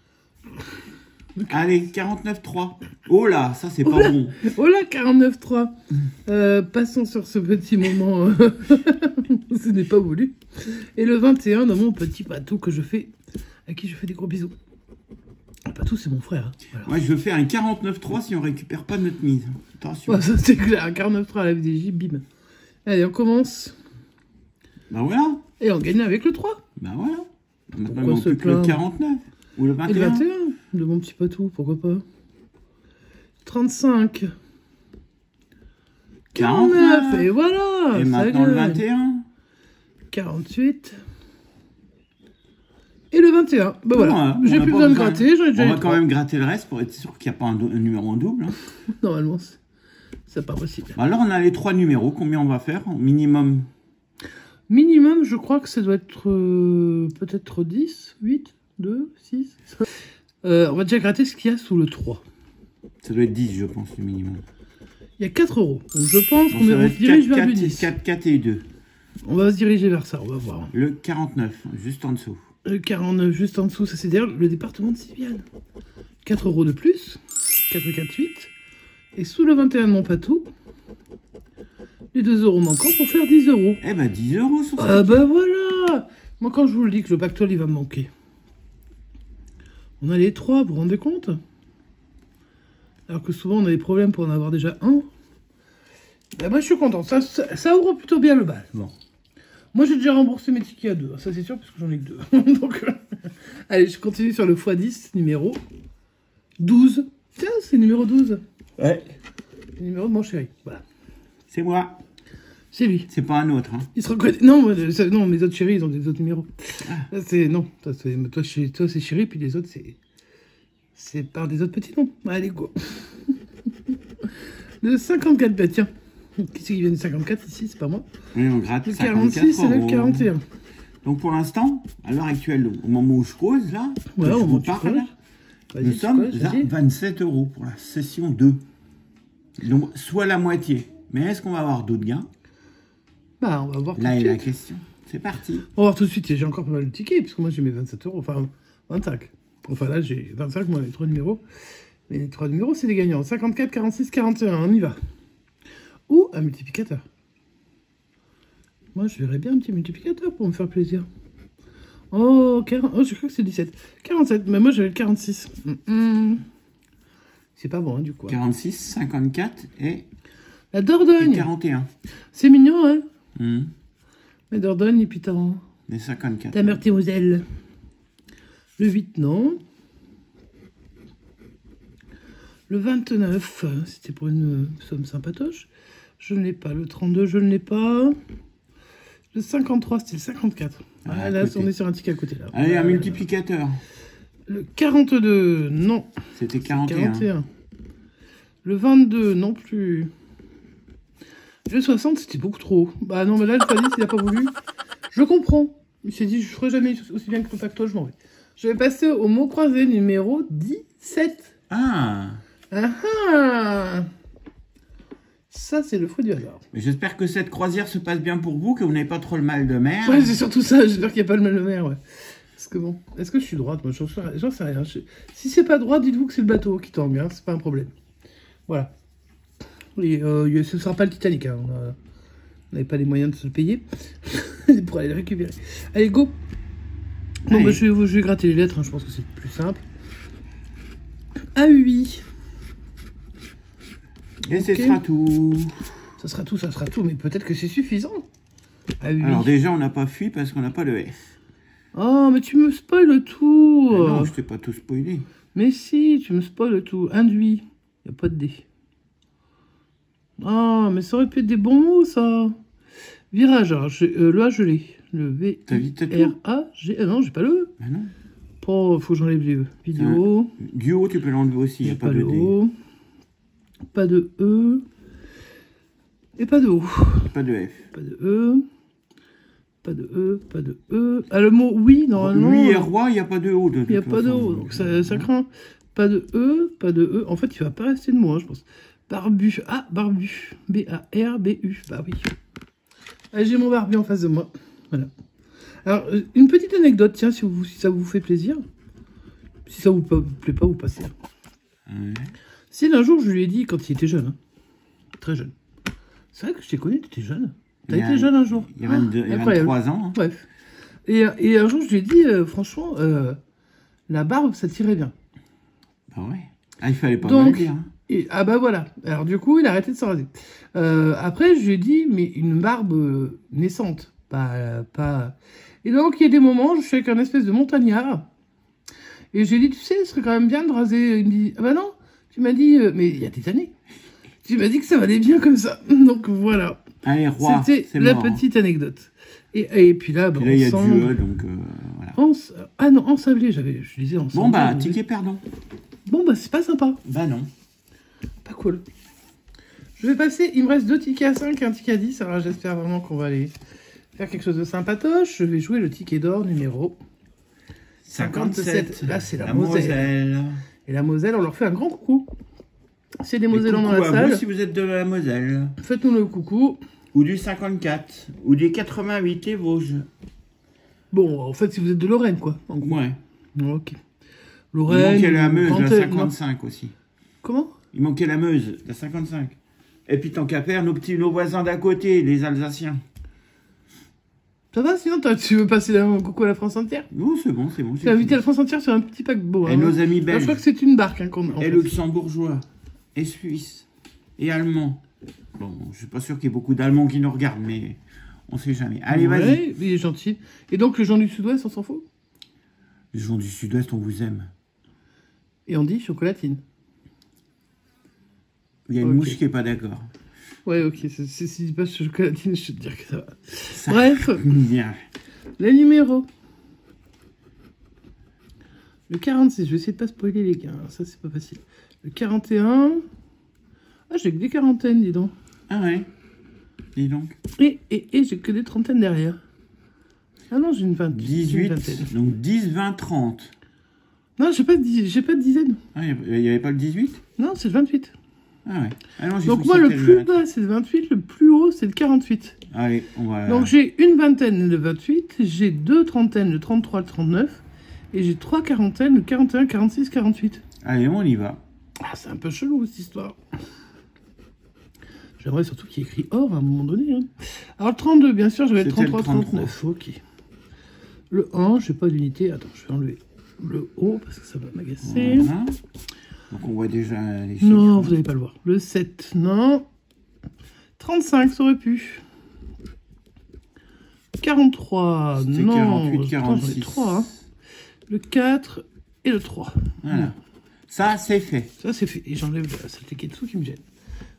[SPEAKER 2] Allez, 49,3. Oh là, ça c'est pas bon.
[SPEAKER 3] Oh là, 49,3. Passons sur ce petit moment. Ce n'est pas voulu. Et le 21 dans mon petit Patou que je fais, à qui je fais des gros bisous. Patou, c'est mon frère. Hein. Voilà.
[SPEAKER 2] Moi, je fais un 49,3 si on récupère pas notre mise. Attention.
[SPEAKER 3] Ouais, ça c'est clair. 49,3 à la FDJ, bim. Allez, on commence.
[SPEAKER 2] Bah voilà.
[SPEAKER 3] Et on gagne avec le 3.
[SPEAKER 2] Bah voilà. Maintenant,
[SPEAKER 3] Pourquoi
[SPEAKER 2] il manque
[SPEAKER 3] se
[SPEAKER 2] plus que le
[SPEAKER 3] plaindre
[SPEAKER 2] 49. Ou le
[SPEAKER 3] Et
[SPEAKER 2] 21.
[SPEAKER 3] le 21 de mon petit Patou, pourquoi pas. 35. 49. Et voilà.
[SPEAKER 2] Et
[SPEAKER 3] ça
[SPEAKER 2] maintenant le
[SPEAKER 3] gagne.
[SPEAKER 2] 21.
[SPEAKER 3] 48. Et le 21. Bah voilà,
[SPEAKER 2] Ouais,
[SPEAKER 3] j'ai
[SPEAKER 2] on a
[SPEAKER 3] plus
[SPEAKER 2] pas
[SPEAKER 3] besoin de
[SPEAKER 2] besoin.
[SPEAKER 3] gratter, j'en ai déjà
[SPEAKER 2] On
[SPEAKER 3] eu
[SPEAKER 2] va quand
[SPEAKER 3] 3.
[SPEAKER 2] même gratter le reste pour être sûr qu'il n'y a pas un numéro en double. Hein.
[SPEAKER 3] Normalement, c'est pas possible.
[SPEAKER 2] Alors, on a les 3 numéros. Combien on va faire au minimum?
[SPEAKER 3] Minimum, je crois que ça doit être peut-être 10, 8, 2, 6. On va déjà gratter ce qu'il y a sous le 3.
[SPEAKER 2] Ça doit être 10, je pense, le minimum.
[SPEAKER 3] Il y a 4 euros. Donc je pense
[SPEAKER 2] Donc,
[SPEAKER 3] qu'on
[SPEAKER 2] ça va
[SPEAKER 3] se
[SPEAKER 2] être
[SPEAKER 3] dirige
[SPEAKER 2] 4,
[SPEAKER 3] vers du
[SPEAKER 2] 4,
[SPEAKER 3] 10.
[SPEAKER 2] 4, 4 et 2.
[SPEAKER 3] On va se diriger vers ça, on va voir.
[SPEAKER 2] Le 49, juste en dessous.
[SPEAKER 3] Le 49, juste en dessous, ça c'est d'ailleurs le département de Sylviane. 4 euros de plus. 4, 4, 8. Et sous le 21 de mon Patou, les 2 euros manquants pour faire 10 euros.
[SPEAKER 2] Eh ben, 10 euros sur ça.
[SPEAKER 3] Ah bah voilà. Moi quand je vous le dis que le pactole il va me manquer. On a les 3, vous vous rendez compte? Alors que souvent on a des problèmes pour en avoir déjà un. Bah moi je suis content, ça ouvre plutôt bien le bal. Bon. Moi j'ai déjà remboursé mes tickets à 2, ça c'est sûr parce que j'en ai que 2. Donc allez, je continue sur le x10 numéro 12. Tiens, c'est numéro 12.
[SPEAKER 2] Ouais.
[SPEAKER 3] Le numéro de mon chéri. Voilà.
[SPEAKER 2] C'est moi.
[SPEAKER 3] C'est lui.
[SPEAKER 2] C'est pas un autre. Hein.
[SPEAKER 3] Il se reconnaît. Non, non, mes autres chéris, ils ont des autres numéros. Là, c'est... Non, toi, c'est chéri, puis les autres, c'est par des autres petits noms. Allez, go. Le 54, bah tiens. Qui c'est qui vient du 54 ici? C'est pas moi.
[SPEAKER 2] Oui, on gratte
[SPEAKER 3] Le
[SPEAKER 2] 54
[SPEAKER 3] 46 et le
[SPEAKER 2] euros.
[SPEAKER 3] 41.
[SPEAKER 2] Donc pour l'instant, à l'heure actuelle, au moment où je cause, là,
[SPEAKER 3] Ouais,
[SPEAKER 2] je
[SPEAKER 3] au moment
[SPEAKER 2] vous
[SPEAKER 3] où tu
[SPEAKER 2] parle,
[SPEAKER 3] causes. Vas-y,
[SPEAKER 2] nous
[SPEAKER 3] tu
[SPEAKER 2] sommes
[SPEAKER 3] causes,
[SPEAKER 2] à
[SPEAKER 3] vas-y.
[SPEAKER 2] 27 euros pour la session 2. Donc, soit la moitié. Mais est-ce qu'on va avoir d'autres gains?
[SPEAKER 3] Bah, on va voir tout
[SPEAKER 2] Là
[SPEAKER 3] de
[SPEAKER 2] est la
[SPEAKER 3] suite.
[SPEAKER 2] question. C'est parti.
[SPEAKER 3] On va voir tout de suite. J'ai encore pas mal de tickets, puisque moi j'ai mes 27 euros. Enfin, 25. Enfin là, j'ai 25, moi, les 3 numéros. Mais les 3 numéros, c'est des gagnants. 54, 46, 41. On y va. Ou un multiplicateur. Moi, je verrais bien un petit multiplicateur pour me faire plaisir. Oh, oh je crois que c'est 17. 47, mais moi j'avais le 46. C'est pas bon, hein, du coup.
[SPEAKER 2] 46, 54 et
[SPEAKER 3] La Dordogne.
[SPEAKER 2] 41.
[SPEAKER 3] C'est mignon, hein.
[SPEAKER 2] Hum.
[SPEAKER 3] La Dordogne, et puis ta
[SPEAKER 2] Les 54.
[SPEAKER 3] Meurthe-et-Moselle. Le 8, non. Le 29, c'était pour une somme sympatoche. Je ne l'ai pas. Le 32, je ne l'ai pas. Le 53, c'était le 54.
[SPEAKER 2] Ah,
[SPEAKER 3] là,
[SPEAKER 2] à côté.
[SPEAKER 3] on est sur un ticket à côté. Là.
[SPEAKER 2] Allez, un multiplicateur.
[SPEAKER 3] Le 42, non.
[SPEAKER 2] C'était 41.
[SPEAKER 3] 41. Le 22, non plus. Le 60, c'était beaucoup trop. Bah non, mais là, le x10, il n'a pas voulu. Je comprends. Il s'est dit, je ne ferai jamais aussi bien que le pactole, je m'en vais. Je vais passer au mot croisé numéro 17.
[SPEAKER 2] Ah.
[SPEAKER 3] Ah ah. Ça, c'est le fruit du hasard.
[SPEAKER 2] Mais j'espère que cette croisière se passe bien pour vous, que vous n'avez pas trop le mal de mer.
[SPEAKER 3] Ouais, c'est surtout ça. J'espère qu'il n'y a pas le mal de mer, ouais. Parce Parce que bon, est-ce que je suis droite? Moi, j'en sais rien. Si c'est pas droit, dites-vous que c'est le bateau qui tangue, hein, c'est pas un problème. Voilà. Et ce sera pas le Titanic, hein. On n'avait pas les moyens de se le payer pour aller le récupérer. Allez, go! Bon, bah, je vais gratter les lettres, hein, je pense que c'est plus simple. A8.
[SPEAKER 2] Et ce sera tout.
[SPEAKER 3] Ça sera tout, mais peut-être que c'est suffisant. A8.
[SPEAKER 2] Alors déjà, on n'a pas fui parce qu'on n'a pas le F.
[SPEAKER 3] Oh, mais tu me spoiles tout.
[SPEAKER 2] Mais non, je t'ai pas tout spoilé.
[SPEAKER 3] Mais si, tu me spoiles tout. Induit. Il n'y a pas de D. Ah, mais ça aurait pu être des bons mots, ça. Virage. Alors, le A, je l'ai. Le V, R, A, G. Ah non, j'ai pas le E.
[SPEAKER 2] Ben non.
[SPEAKER 3] Oh, faut que j'enlève les E. Vidéo.
[SPEAKER 2] Duo, tu peux l'enlever aussi. Il n'y a pas de D.
[SPEAKER 3] O. Pas de E. Et pas de O.
[SPEAKER 2] Pas de F.
[SPEAKER 3] Pas de E. Pas de E, pas de E. Ah, le mot oui, normalement.
[SPEAKER 2] Oui et roi, il n'y a pas de O.
[SPEAKER 3] Il n'y a pas de O, donc ça craint. Pas de E, pas de E. En fait, il ne va pas rester de mot, hein, je pense. Barbu. Ah, barbu. B-A-R-B-U. Bah oui. Ah, j'ai mon barbu en face de moi. Voilà. Alors, une petite anecdote, tiens, si ça vous fait plaisir. Si ça vous plaît pas, vous passez.
[SPEAKER 2] Ouais.
[SPEAKER 3] Si un jour, je lui ai dit, quand il était jeune, hein, très jeune. C'est vrai que je t'ai connu, tu étais jeune. T'as été jeune un jour.
[SPEAKER 2] Il y a 23 ans. Hein.
[SPEAKER 3] Bref. Et un jour, je lui ai dit, franchement, la barbe, ça tirait bien.
[SPEAKER 2] Bah ouais. Ah, il fallait pas
[SPEAKER 3] Donc,
[SPEAKER 2] me le dire. Hein.
[SPEAKER 3] Ah bah voilà. Alors du coup, il a arrêté de se raser. Après, je lui ai dit, mais une barbe naissante. Pas... Et donc, il y a des moments, je suis avec un espèce de montagnard. Et j'ai dit, tu sais, ce serait quand même bien de raser. Il me dit, ah bah non. Tu m'as dit, mais il y a des années. Tu m'as dit que ça allait bien comme ça. Donc voilà.
[SPEAKER 2] Allez, roi.
[SPEAKER 3] C'était la petite anecdote. Et puis là, bah,
[SPEAKER 2] là, il y a du E, donc voilà.
[SPEAKER 3] Ah non, ensablé, je disais ensablé.
[SPEAKER 2] Bon, bah, ticket perdant.
[SPEAKER 3] Bon, bah, c'est pas sympa.
[SPEAKER 2] Bah non.
[SPEAKER 3] Pas cool. Je vais passer, il me reste 2 tickets à 5 et un ticket à 10. Alors j'espère vraiment qu'on va aller faire quelque chose de sympatoche. Je vais jouer le ticket d'or numéro 57. Là, c'est la Moselle. Et la Moselle, on leur fait un grand coucou. C'est des Mosellans dans la salle.
[SPEAKER 2] Vous, si vous êtes de la Moselle.
[SPEAKER 3] Faites-nous le coucou.
[SPEAKER 2] Ou du 54. Ou du 88, les Vosges.
[SPEAKER 3] Bon, en fait, si vous êtes de Lorraine, quoi. En gros.
[SPEAKER 2] Ouais.
[SPEAKER 3] Ok. Lorraine.
[SPEAKER 2] Il manquait la Meuse, la 55 aussi.
[SPEAKER 3] Comment?
[SPEAKER 2] Il manquait la Meuse, la 55. Et puis tant qu'à faire, nos voisins d'à côté, les Alsaciens.
[SPEAKER 3] Ça va, sinon tu veux passer un coucou à la France entière?
[SPEAKER 2] Non, c'est bon, c'est bon.
[SPEAKER 3] Tu as invité la France entière sur un petit paquebot.
[SPEAKER 2] Et nos amis belges.
[SPEAKER 3] Je crois que c'est une barque qu'on a.
[SPEAKER 2] Et luxembourgeois. Et suisses. Et allemands. Bon, je suis pas sûr qu'il y ait beaucoup d'Allemands qui nous regardent, mais on sait jamais. Allez, vas-y.
[SPEAKER 3] Il est gentil. Et donc, les gens du Sud-Ouest, on s'en fout?
[SPEAKER 2] Les gens du Sud-Ouest, on vous aime.
[SPEAKER 3] Et on dit chocolatine.
[SPEAKER 2] Il y a une mouche qui est pas d'accord.
[SPEAKER 3] Ouais, ok. Si tu passes chocolatine, je vais te dire que ça va. Bref.
[SPEAKER 2] Bien.
[SPEAKER 3] Les numéros. Le 46, je vais essayer de pas spoiler les gars. Ça, c'est pas facile. Le 41. Ah, j'ai que des quarantaines, dis donc.
[SPEAKER 2] Ah ouais. Dis donc.
[SPEAKER 3] Et j'ai que des trentaines derrière. Ah non, j'ai une vingtaine.
[SPEAKER 2] 18. Donc 10, 20, 30.
[SPEAKER 3] Non, j'ai pas de dizaine.
[SPEAKER 2] Ah, il n'y avait pas le 18?
[SPEAKER 3] Non, c'est le 28.
[SPEAKER 2] Ah ouais. Ah non,
[SPEAKER 3] donc moi, le plus bas, c'est le 28. Le plus haut, c'est le 48.
[SPEAKER 2] Allez, on va...
[SPEAKER 3] Donc j'ai une vingtaine, le 28. J'ai 2 trentaines, le 33, le 39. Et j'ai 3 quarantaines, le 41, 46, 48.
[SPEAKER 2] Allez, on y va.
[SPEAKER 3] Ah, c'est un peu chelou, cette histoire. J'aimerais surtout qu'il y ait écrit or à un moment donné. Hein. Alors, le 32, bien sûr, j'avais le 33, 39. Ok. Le 1, je n'ai pas d'unité. Attends, je vais enlever le O parce que ça va m'agacer.
[SPEAKER 2] Voilà. Donc, on voit déjà les chiffres.
[SPEAKER 3] Non, vous n'allez pas le voir. Le 7, non. 35, ça aurait pu. 43, non.
[SPEAKER 2] 48, 46.
[SPEAKER 3] Attends, 3, hein. Le 4 et le 3.
[SPEAKER 2] Voilà.
[SPEAKER 3] Non.
[SPEAKER 2] Ça, c'est fait.
[SPEAKER 3] Ça, c'est fait. Et j'enlève la saleté qui est dessous qui me gêne.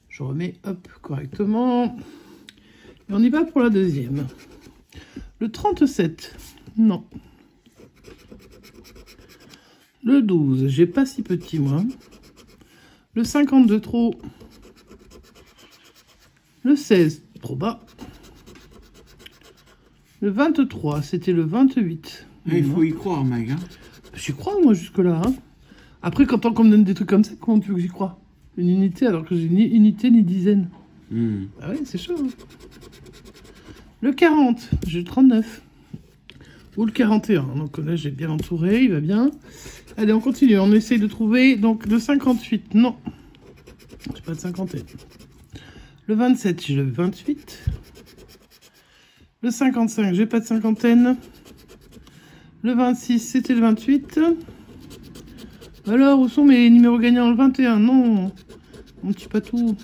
[SPEAKER 3] Je remets, hop, correctement. Et on y va pour la deuxième. Le 37, non. Le 12, j'ai pas si petit, moi. Le 52, trop. Le 16, trop bas. Le 23, c'était le 28.
[SPEAKER 2] Il faut y croire, mec. Hein.
[SPEAKER 3] J'y crois, moi, jusque-là. Hein. Après, quand on me donne des trucs comme ça, comment tu veux que j'y crois? Une unité, alors que j'ai ni unité ni dizaine. Ah ouais, c'est chaud. Hein. Le 40, j'ai le 39. Ou le 41. Donc là, j'ai bien entouré, il va bien. Allez, on continue. On essaye de trouver. Donc, le 58, non. J'ai pas de cinquantaine. Le 27, j'ai le 28. Le 55, j'ai pas de cinquantaine. Le 26, c'était le 28. Alors, où sont mes numéros gagnants? Le 21, non. Mon petit patou.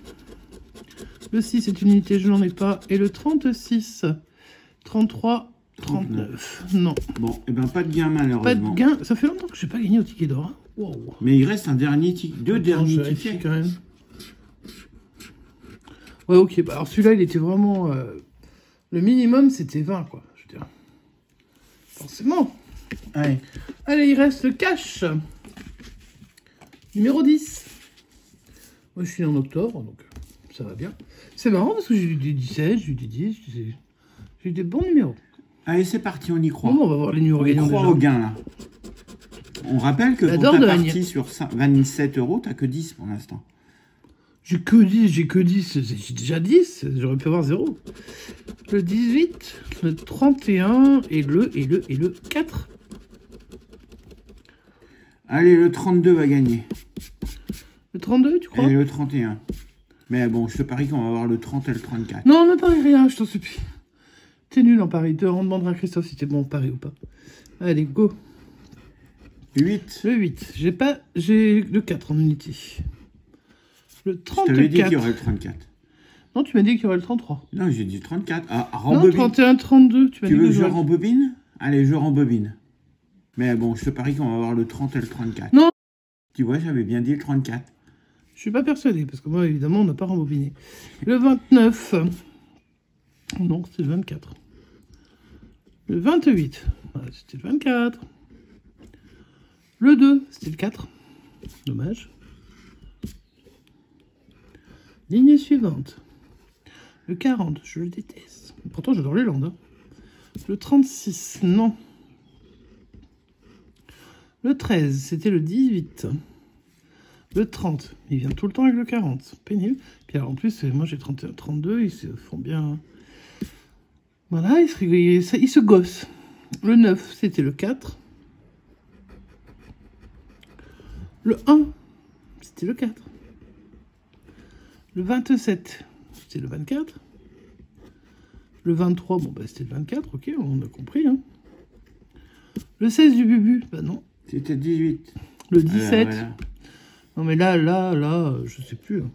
[SPEAKER 3] Le 6 c'est une unité, je n'en ai pas. Et le 36, 33, 39. Non.
[SPEAKER 2] Bon, et ben pas de gain malheureusement.
[SPEAKER 3] Pas de gain. Ça fait longtemps que je n'ai pas gagné au ticket d'or. Hein. Wow.
[SPEAKER 2] Mais il reste un dernier ticket. Deux derniers tickets.
[SPEAKER 3] Quand même. Ouais, ok. Bah, alors celui-là, il était vraiment... le minimum, c'était 20, quoi. Je veux dire. Forcément.
[SPEAKER 2] Allez.
[SPEAKER 3] Allez, il reste le cash. Numéro 10. Moi, je suis en octobre, donc ça va bien. C'est marrant parce que j'ai eu des 17, j'ai eu des 10, j'ai eu des bons numéros.
[SPEAKER 2] Allez, c'est parti, on y croit.
[SPEAKER 3] Bon, on va voir les numéros gagnants.
[SPEAKER 2] On croit au gain, là. On rappelle que pour ta partie sur 27 €, t'as que 10 pour l'instant.
[SPEAKER 3] J'ai que 10, j'ai déjà 10, j'aurais pu avoir 0. Le 18, le 31 et le 4.
[SPEAKER 2] Allez, le 32 va gagner.
[SPEAKER 3] Le 32, tu crois?
[SPEAKER 2] Et le 31. Mais bon, je te parie qu'on va avoir le 30 et le 34.
[SPEAKER 3] Non, ne parie rien, je t'en supplie. T'es nul en pari. On demandera à Christophe si t'es bon en pari ou pas. Allez, go.
[SPEAKER 2] 8.
[SPEAKER 3] Le 8. J'ai le 4 en unité. Le 34.
[SPEAKER 2] Je t'avais dit qu'il y aurait le 34.
[SPEAKER 3] Non, tu m'as dit qu'il y aurait le 33.
[SPEAKER 2] Non, j'ai dit le 34. Ah,
[SPEAKER 3] non, 31, 32. Tu
[SPEAKER 2] veux que je rembobine? Allez, je rembobine. Mais bon, je te parie qu'on va avoir le 30 et le 34.
[SPEAKER 3] Non.
[SPEAKER 2] Tu vois, j'avais bien dit le 34.
[SPEAKER 3] Je suis pas persuadé, parce que moi, évidemment, on n'a pas rembobiné. Le 29. Non, c'était le 24. Le 28. C'était le 24. Le 2, c'était le 4. Dommage. Ligne suivante. Le 40, je le déteste. Pourtant, j'adore les Landes. Hein. Le 36, non. Le 13, c'était le 18. Le 30, il vient tout le temps avec le 40. Pénible. Puis alors, en plus, moi j'ai 31, 32, ils se font bien... Voilà, ils se gossent. Le 9, c'était le 4. Le 1, c'était le 4. Le 27, c'était le 24. Le 23, bon, bah c'était le 24, ok, on a compris. Hein. Le 16 du Bubu, bah non.
[SPEAKER 2] C'était 18.
[SPEAKER 3] Le 17.
[SPEAKER 2] Voilà.
[SPEAKER 3] Non, mais là, je sais plus. Hein.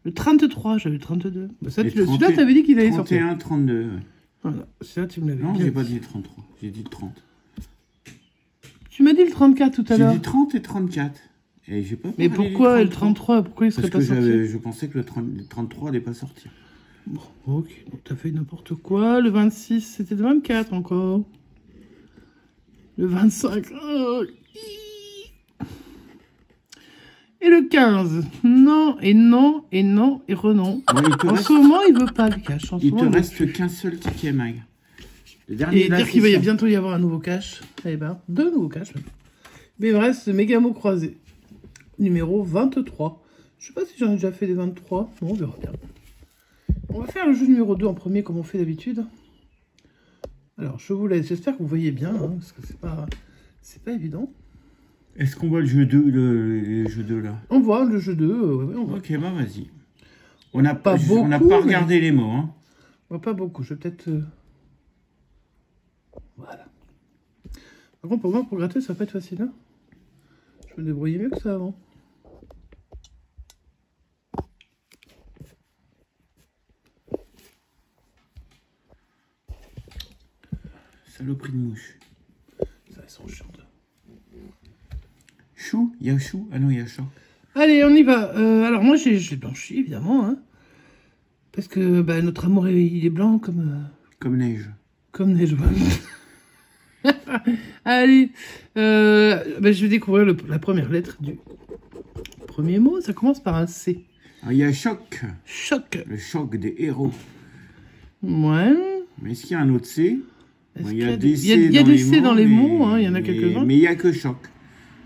[SPEAKER 3] Le 33, j'avais le 32. Bah, celui-là, t'avais dit qu'il allait sortir.
[SPEAKER 2] 31, 32. Ouais.
[SPEAKER 3] Voilà, celui-là, tu me l'avais dit.
[SPEAKER 2] Non, j'ai pas dit 33, j'ai dit 30.
[SPEAKER 3] Tu m'as dit le 34 tout à l'heure.
[SPEAKER 2] J'ai dit 30 et 34. Et j'ai pas.
[SPEAKER 3] Mais pourquoi le 33? Pourquoi il serait pas sorti?
[SPEAKER 2] Je pensais que le 33 n'allait pas sortir.
[SPEAKER 3] Bon, ok, donc t'as fait n'importe quoi. Le 26, c'était le 24 encore. Le 25. Oh, et le 15. Non, et non, et non, et renon. En ce moment, il veut pas le cash.
[SPEAKER 2] Il te reste qu'un seul ticket, Mag.
[SPEAKER 3] Et dire qu'il va bientôt y avoir un nouveau cash. Eh ben, 2 nouveaux cash. Mais il me reste Mégamo croisé. Numéro 23. Je sais pas si j'en ai déjà fait des 23. Bon, on verra bien. On va faire le jeu numéro 2 en premier, comme on fait d'habitude. Alors, je vous laisse. J'espère que vous voyez bien, hein, parce que c'est pas évident.
[SPEAKER 2] Est-ce qu'on voit le jeu 2, le jeu 2 là?
[SPEAKER 3] On voit le jeu 2. Ouais, on voit.
[SPEAKER 2] Ok, bah vas-y. On n'a pas regardé les mots. Hein.
[SPEAKER 3] On voit pas beaucoup. Je vais peut-être... Voilà. Par contre, pour moi, pour gratter, ça va pas être facile. Hein. Je vais me débrouiller mieux que ça avant.
[SPEAKER 2] Saloperie de mouche.
[SPEAKER 3] Ça, elles sont chiantes.
[SPEAKER 2] Chou? Il y a chou? Ah non, il y a chat.
[SPEAKER 3] Allez, on y va. Alors, moi, j'ai blanchi, évidemment. Hein, parce que bah, notre amour, il est blanc comme...
[SPEAKER 2] Comme neige.
[SPEAKER 3] Comme neige, ouais. Allez. Bah, je vais découvrir la première lettre du premier mot. Ça commence par un C.
[SPEAKER 2] Ah, il y a choc.
[SPEAKER 3] Choc.
[SPEAKER 2] Le choc des héros.
[SPEAKER 3] Ouais.
[SPEAKER 2] Mais est-ce qu'il y a un autre C? Bon, il y a des
[SPEAKER 3] C dans les mots, hein, il y en a quelques-uns.
[SPEAKER 2] Mais il n'y a que choc.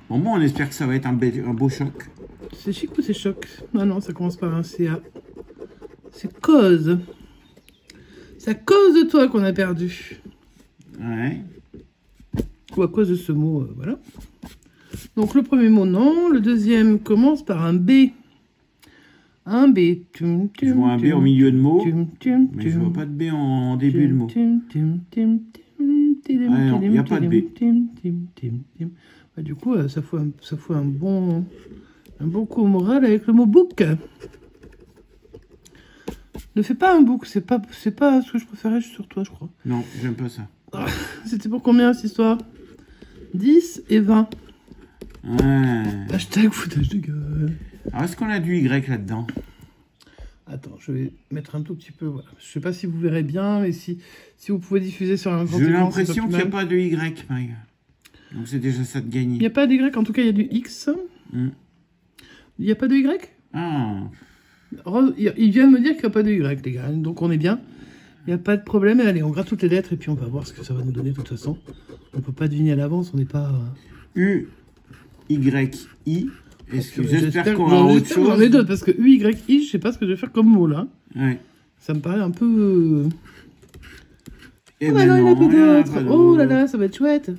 [SPEAKER 2] Bon, on espère que ça va être un beau choc.
[SPEAKER 3] C'est chic ou c'est choc? Ah non, ça commence par un CA. C'est cause. C'est à cause de toi qu'on a perdu.
[SPEAKER 2] Ouais.
[SPEAKER 3] Ou à cause de ce mot, voilà. Donc le premier mot, non. Le deuxième commence par un B. Un B.
[SPEAKER 2] Je vois un B au milieu de mots, mais je vois pas de B en début de mot. Ah non, il n'y a pas de B.
[SPEAKER 3] Bah, du coup, ça fait un bon coup moral avec le mot book. Ne fais pas un book, c'est pas ce que je préférais sur toi, je crois.
[SPEAKER 2] Non, j'aime pas ça.
[SPEAKER 3] C'était pour combien cette histoire? 10 et 20.
[SPEAKER 2] Ouais.
[SPEAKER 3] Hashtag foutage de gueule.
[SPEAKER 2] Alors, est-ce qu'on a du Y là-dedans?
[SPEAKER 3] Attends, je vais mettre un tout petit peu. Voilà. Je sais pas si vous verrez bien, mais si vous pouvez diffuser sur un grand écran.
[SPEAKER 2] J'ai l'impression qu'il n'y a pas de Y, Marie. Donc c'est déjà ça de gagner.
[SPEAKER 3] Il n'y a pas de Y, en tout cas il y a du X. Il n'y a pas de Y?
[SPEAKER 2] Ah.
[SPEAKER 3] Rose, il vient de me dire qu'il n'y a pas de Y, les gars. Donc on est bien. Il n'y a pas de problème. Allez, on gratte toutes les lettres et puis on va voir ce que ça va nous donner de toute façon. On ne peut pas deviner à l'avance, on n'est pas...
[SPEAKER 2] U, Y, I. Est-ce que j'espère qu'on aura autre chose?
[SPEAKER 3] J'en ai d'autres, parce que U, Y, I, je sais pas ce que je vais faire comme mot, là.
[SPEAKER 2] Ouais.
[SPEAKER 3] Ça me paraît un peu...
[SPEAKER 2] Eh
[SPEAKER 3] oh
[SPEAKER 2] ben
[SPEAKER 3] là là, il n'y en a
[SPEAKER 2] non,
[SPEAKER 3] pas d'autres. Oh là là, ça va être chouette.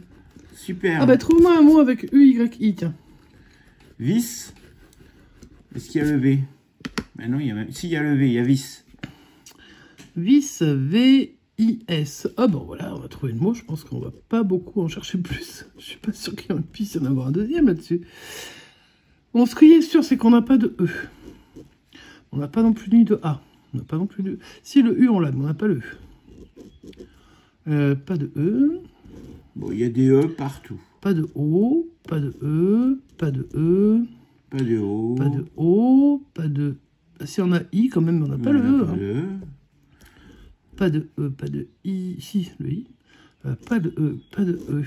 [SPEAKER 2] Super.
[SPEAKER 3] Ah bah trouve-moi un mot avec U, Y, I, tiens.
[SPEAKER 2] Vis. Est-ce qu'il y a le V? Ben non, il y a même... Si, il y a le V, il y a vis.
[SPEAKER 3] Vis, V-I-S. Ah bon, voilà, on va trouver le mot. Je pense qu'on va pas beaucoup en chercher plus. Je suis pas sûr qu'il puisse y en avoir un deuxième là-dessus. Bon, ce qui est sûr, c'est qu'on n'a pas de E. On n'a pas non plus ni de A. On n'a pas non plus de... Si, le U, on l'a, mais on n'a pas le E. Pas de E.
[SPEAKER 2] Bon, il y a des E partout.
[SPEAKER 3] Pas de O. Pas de E. Pas de E.
[SPEAKER 2] Pas de O.
[SPEAKER 3] Pas de O. Pas de... Si, on a I quand même, mais on n'a pas le E.
[SPEAKER 2] Pas de E.
[SPEAKER 3] Pas de E. Pas de I. Si, le I. Pas de E. Pas de E.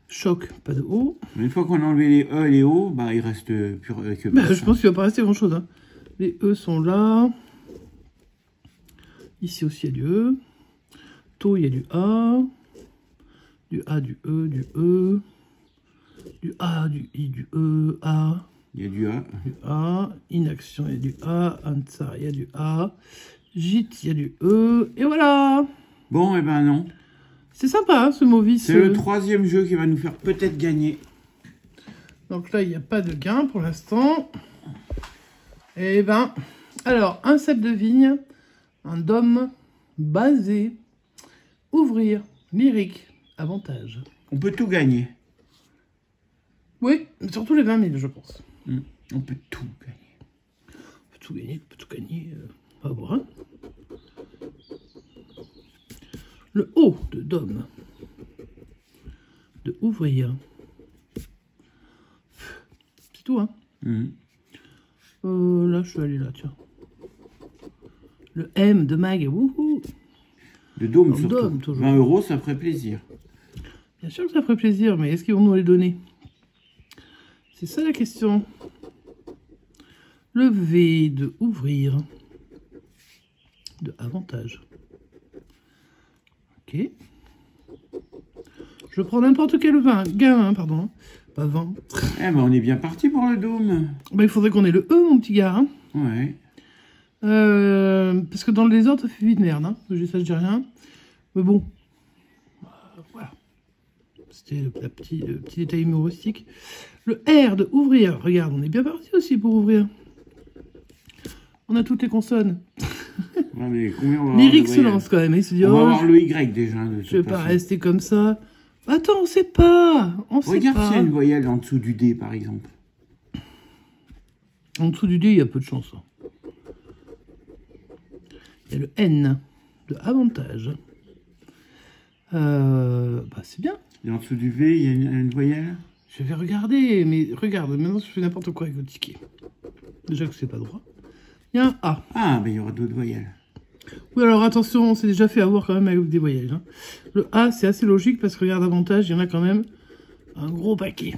[SPEAKER 3] Choc, pas de O.
[SPEAKER 2] Mais une fois qu'on a enlevé les E et les O, bah il reste plus que
[SPEAKER 3] Bah, je pense qu'il va pas rester grand chose. Hein. Les E sont là. Ici aussi il y a du E. Taux, il y a du A. Du A, du E, du E. Du A, du I, du E, A.
[SPEAKER 2] Il y a du A.
[SPEAKER 3] Du A. Inaction, il y a du A. Ansar, il y a du A. Gîte, il y a du E. Et voilà.
[SPEAKER 2] Bon, eh ben non.
[SPEAKER 3] C'est sympa, hein, ce mot vice.
[SPEAKER 2] C'est le troisième jeu qui va nous faire peut-être gagner.
[SPEAKER 3] Donc là, il n'y a pas de gain pour l'instant. Eh ben, alors, un cep de vigne, un dôme, basé, ouvrir, lyrique, avantage.
[SPEAKER 2] On peut tout gagner.
[SPEAKER 3] Oui, surtout les 20 000, je pense.
[SPEAKER 2] On peut tout gagner.
[SPEAKER 3] On peut tout gagner, on peut tout gagner. On va voir. Hein. Le haut de dôme, de ouvrir. C'est tout, hein. Là, je suis allé là, tiens. Le M de mag, wouhou.
[SPEAKER 2] Le dôme,
[SPEAKER 3] Le
[SPEAKER 2] surtout.
[SPEAKER 3] dôme, toujours.
[SPEAKER 2] 20 €, ça ferait plaisir.
[SPEAKER 3] Bien sûr que ça ferait plaisir, mais est-ce qu'ils vont nous les donner? C'est ça la question. Le V de ouvrir. De avantage. Ok. Je prends n'importe quel gain, pardon. Pas 20.
[SPEAKER 2] Eh ben, on est bien parti pour le dôme.
[SPEAKER 3] Bah, il faudrait qu'on ait le E, mon petit gars. Hein.
[SPEAKER 2] Ouais.
[SPEAKER 3] Parce que dans le désordre, ça fait vite merde. Hein. Ça, je dis rien. Mais bon. Voilà. C'était le petit détail humoristique. Le R de ouvrir. Regarde, on est bien parti aussi pour ouvrir. On a toutes les consonnes.
[SPEAKER 2] Ouais, mais combien on va
[SPEAKER 3] Lyrique
[SPEAKER 2] avoir
[SPEAKER 3] se
[SPEAKER 2] de
[SPEAKER 3] lance quand même. Il se dit,
[SPEAKER 2] On va
[SPEAKER 3] oh,
[SPEAKER 2] avoir le Y déjà. De
[SPEAKER 3] je vais
[SPEAKER 2] toute
[SPEAKER 3] pas
[SPEAKER 2] façon.
[SPEAKER 3] rester comme ça. Attends, on sait pas. On sait
[SPEAKER 2] Regarde
[SPEAKER 3] pas.
[SPEAKER 2] s'il y a une voyelle en dessous du D, par exemple.
[SPEAKER 3] En dessous du D, il y a peu de chance. Hein. Il y a le N de avantage. Bah, c'est bien.
[SPEAKER 2] Et en dessous du V, il y a une voyelle.
[SPEAKER 3] Je vais regarder, mais regarde, maintenant je fais n'importe quoi avec votre ticket. Déjà que c'est pas droit. Il y a un A.
[SPEAKER 2] Ah, ben il y aura d'autres voyelles.
[SPEAKER 3] Oui, alors attention, on s'est déjà fait avoir quand même avec des voyelles. Hein. Le A, c'est assez logique parce que regarde, avantage, il y en a quand même un gros paquet.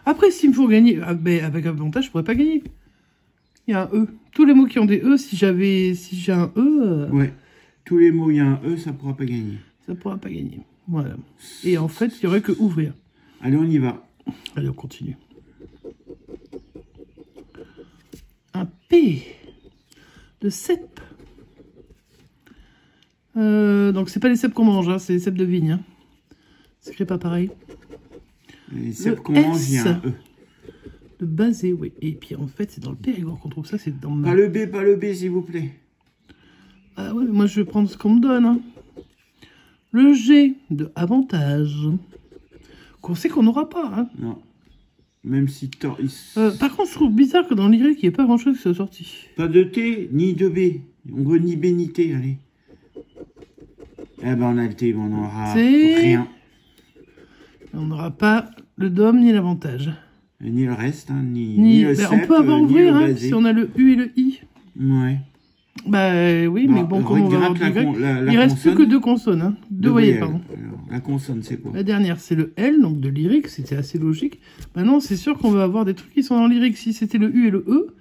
[SPEAKER 3] Après, s'il me faut gagner, avec avantage, je pourrais pas gagner. Il y a un E. Tous les mots qui ont des E, si j'ai un E...
[SPEAKER 2] Ouais. Tous les mots, il y a un E, ça pourra pas gagner.
[SPEAKER 3] Ça pourra pas gagner. Voilà. Et en fait, il y aurait que ouvrir.
[SPEAKER 2] Allez, on y va.
[SPEAKER 3] Allez, on continue. Un P de cep. Donc, c'est pas les cèpes qu'on mange, hein, c'est les cèpes de vigne. Hein. C'est écrit pas pareil.
[SPEAKER 2] Les cèpes qu'on mange, il y a un E.
[SPEAKER 3] Le basé, oui. Et puis, en fait, c'est dans le Périgord qu'on trouve ça. C'est dans
[SPEAKER 2] Pas le B, s'il vous plaît.
[SPEAKER 3] Ah ouais, mais moi, je vais prendre ce qu'on me donne. Hein. Le G de avantage. Qu'on sait qu'on n'aura pas. Hein.
[SPEAKER 2] Non. Même si...
[SPEAKER 3] Par contre, je trouve bizarre que dans l'Lyrique, il n'y ait pas grand-chose qui soit sorti.
[SPEAKER 2] Pas de T, ni de B. On veut ni B, ni T, allez. Eh ben, on a le T, mais on n'aura rien.
[SPEAKER 3] On n'aura pas le DOM ni l'avantage.
[SPEAKER 2] Ni le reste, hein, ni le CEP,
[SPEAKER 3] on peut avoir ouvrir, hein,
[SPEAKER 2] basé.
[SPEAKER 3] si on a le U et le I.
[SPEAKER 2] Ouais.
[SPEAKER 3] Bah oui, mais bon, comme on va avoir du Y, il reste plus que deux consonnes. Hein. Deux voyelles, pardon.
[SPEAKER 2] Alors, la consonne, c'est quoi?
[SPEAKER 3] La dernière, c'est le L, donc de lyrique, c'était assez logique. Maintenant, c'est sûr qu'on va avoir des trucs qui sont dans lyrique. Si c'était le U et le E,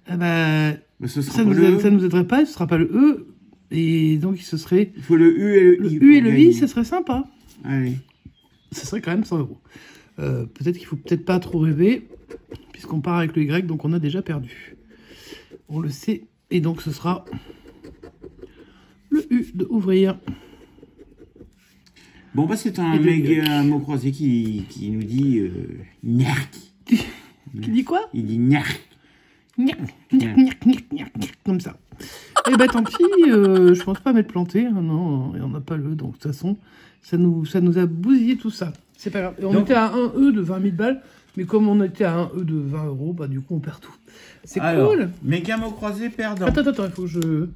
[SPEAKER 3] ça nous aiderait pas, ce sera pas le E. Et donc, ce serait...
[SPEAKER 2] Il faut le U et le I.
[SPEAKER 3] Le U et le I, ça serait sympa.
[SPEAKER 2] Allez.
[SPEAKER 3] Ça serait quand même 100 €. Peut-être qu'il faut peut-être pas trop rêver, puisqu'on part avec le Y, donc on a déjà perdu. On le sait. Et donc, ce sera le U de ouvrir.
[SPEAKER 2] Bon, bah, c'est un mot croisé qui nous dit Nyark.
[SPEAKER 3] Qui dit quoi?
[SPEAKER 2] Il dit Nyark.
[SPEAKER 3] Comme ça. Et bah, tant pis, je pense pas m'être planté. Non, et on n'a pas le E, donc de toute façon, ça nous a bousillé tout ça. C'est pas grave. Et on était à un E de 20 000 balles, mais comme on était à un E de 20 €, bah, du coup, on perd tout. C'est cool.
[SPEAKER 2] Méga mot croisé perdant.
[SPEAKER 3] Attends, il faut que je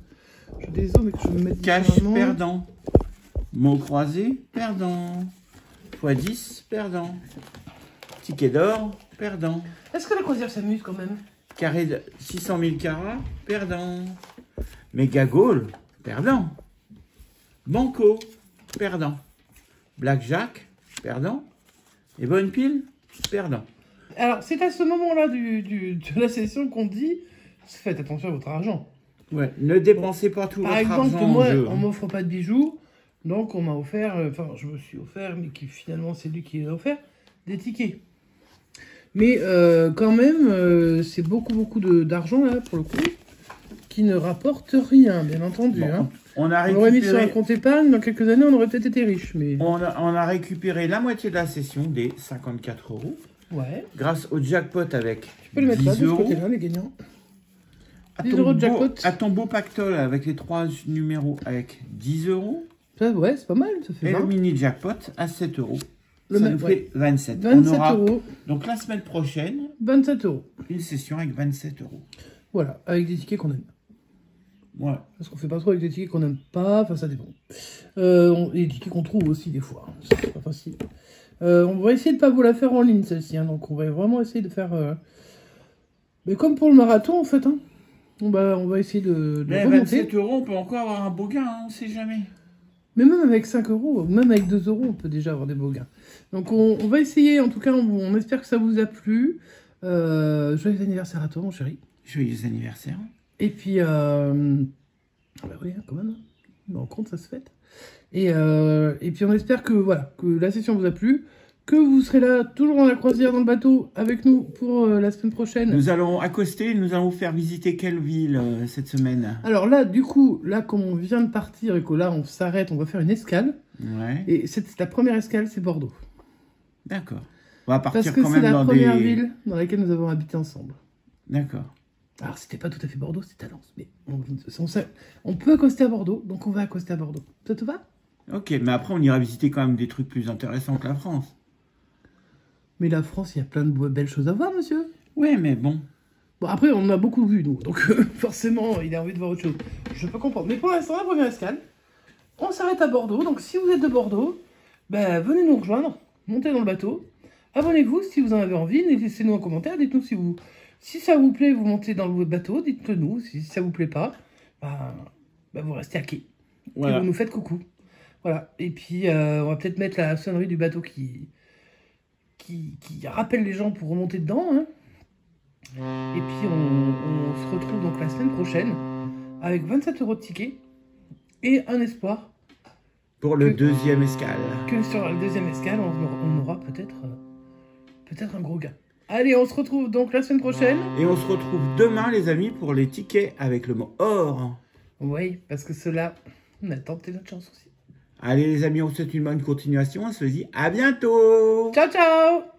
[SPEAKER 3] dézoome et que je me mette
[SPEAKER 2] Cash
[SPEAKER 3] différemment.
[SPEAKER 2] perdant. Mot croisé perdant. x10 perdant. Ticket d'or perdant.
[SPEAKER 3] Est-ce que la croisière s'amuse quand même?
[SPEAKER 2] Carré de 600 000 carats perdant. Méga Gaulle perdant. Banco perdant. Blackjack perdant. Et bonne pile perdant.
[SPEAKER 3] Alors, c'est à ce moment-là de la session qu'on dit faites attention à votre argent.
[SPEAKER 2] Ouais, ne dépensez pas tout votre argent.
[SPEAKER 3] Par exemple, moi, on m'offre pas de bijoux, donc on m'a offert, enfin, je me suis offert, mais qui finalement c'est lui qui l'a offert, des tickets. Mais quand même, c'est beaucoup d'argent là, pour le coup, qui ne rapporte rien, bien entendu.
[SPEAKER 2] Bon,
[SPEAKER 3] hein.
[SPEAKER 2] On
[SPEAKER 3] aurait mis sur un compte épargne, dans quelques années, on aurait peut-être été riche. Mais...
[SPEAKER 2] On a récupéré la moitié de la session, des 54 €.
[SPEAKER 3] Ouais.
[SPEAKER 2] Grâce au jackpot avec 10
[SPEAKER 3] Tu peux le mettre là, de ce
[SPEAKER 2] €.
[SPEAKER 3] côté-là, les gagnants.
[SPEAKER 2] À
[SPEAKER 3] 10 € de jackpot.
[SPEAKER 2] À ton beau pactole avec les 3 numéros avec 10 €.
[SPEAKER 3] Ça, ouais, c'est pas mal, ça fait
[SPEAKER 2] Et
[SPEAKER 3] 20.
[SPEAKER 2] le mini jackpot à 7 €.
[SPEAKER 3] Ça
[SPEAKER 2] nous fait 27.
[SPEAKER 3] 27
[SPEAKER 2] on aura,
[SPEAKER 3] €.
[SPEAKER 2] Donc la semaine prochaine,
[SPEAKER 3] 27 €.
[SPEAKER 2] une session avec 27 €.
[SPEAKER 3] Voilà, avec des tickets qu'on aime.
[SPEAKER 2] Ouais.
[SPEAKER 3] Parce qu'on fait pas trop avec des tickets qu'on n'aime pas, enfin ça dépend. Et des tickets qu'on trouve aussi des fois, c'est pas facile. On va essayer de pas vous la faire en ligne celle-ci, hein, donc on va vraiment essayer de faire... Mais comme pour le marathon en fait, hein, on va essayer de
[SPEAKER 2] Mais
[SPEAKER 3] remonter.
[SPEAKER 2] 27 €, on peut encore avoir un beau gain, hein, on sait jamais.
[SPEAKER 3] Mais même avec 5 €, même avec 2 €, on peut déjà avoir des beaux gains. Donc on va essayer, en tout cas on espère que ça vous a plu. Joyeux anniversaire à toi mon chéri.
[SPEAKER 2] Joyeux anniversaire.
[SPEAKER 3] Et puis, bah oui, quand même, on rend compte, ça se fête. Et puis on espère que, voilà, que la session vous a plu, que vous serez là, toujours dans la croisière, dans le bateau, avec nous pour la semaine prochaine.
[SPEAKER 2] Nous allons accoster, nous allons vous faire visiter quelle ville cette semaine?
[SPEAKER 3] Alors là, du coup, là, comme on vient de partir et que là, on s'arrête, on va faire une escale.
[SPEAKER 2] Ouais.
[SPEAKER 3] Et la première escale, c'est Bordeaux.
[SPEAKER 2] D'accord. On va partir
[SPEAKER 3] parce que
[SPEAKER 2] quand
[SPEAKER 3] c'est
[SPEAKER 2] même
[SPEAKER 3] la
[SPEAKER 2] dans
[SPEAKER 3] première ville dans laquelle nous avons habité ensemble.
[SPEAKER 2] D'accord.
[SPEAKER 3] Alors, c'était pas tout à fait Bordeaux, c'était à Lens. Mais on peut accoster à Bordeaux, donc on va accoster à Bordeaux. Ça te va?
[SPEAKER 2] Ok, mais après, on ira visiter quand même des trucs plus intéressants que la France.
[SPEAKER 3] Mais la France, il y a plein de belles choses à voir, monsieur.
[SPEAKER 2] Ouais, mais bon.
[SPEAKER 3] Bon, après, on a beaucoup vu, nous. Donc, forcément, il a envie de voir autre chose. Je peux comprendre. Mais pour l'instant, la première escale, on s'arrête à Bordeaux. Donc, si vous êtes de Bordeaux, ben, venez nous rejoindre. Montez dans le bateau. Abonnez-vous si vous en avez envie. Laissez-nous un commentaire. Dites-nous si ça vous plaît, vous montez dans le bateau. Dites-le nous. Si ça vous plaît pas, ben, vous restez à quai.
[SPEAKER 2] Voilà.
[SPEAKER 3] Et vous nous faites coucou. Voilà. Et puis, on va peut-être mettre la sonnerie du bateau qui rappelle les gens pour remonter dedans. Hein. Et puis, on se retrouve donc la semaine prochaine avec 27 € de ticket et un espoir.
[SPEAKER 2] Pour le deuxième escale.
[SPEAKER 3] Que sur la deuxième escale, on aura peut-être un gros gain. Allez, on se retrouve donc la semaine prochaine.
[SPEAKER 2] Et on se retrouve demain, les amis, pour les tickets avec le mot or.
[SPEAKER 3] Oui, parce que ceux-là, On a tenté notre chance aussi.
[SPEAKER 2] Allez les amis, on vous souhaite une bonne continuation. On se dit à bientôt.
[SPEAKER 3] Ciao, ciao!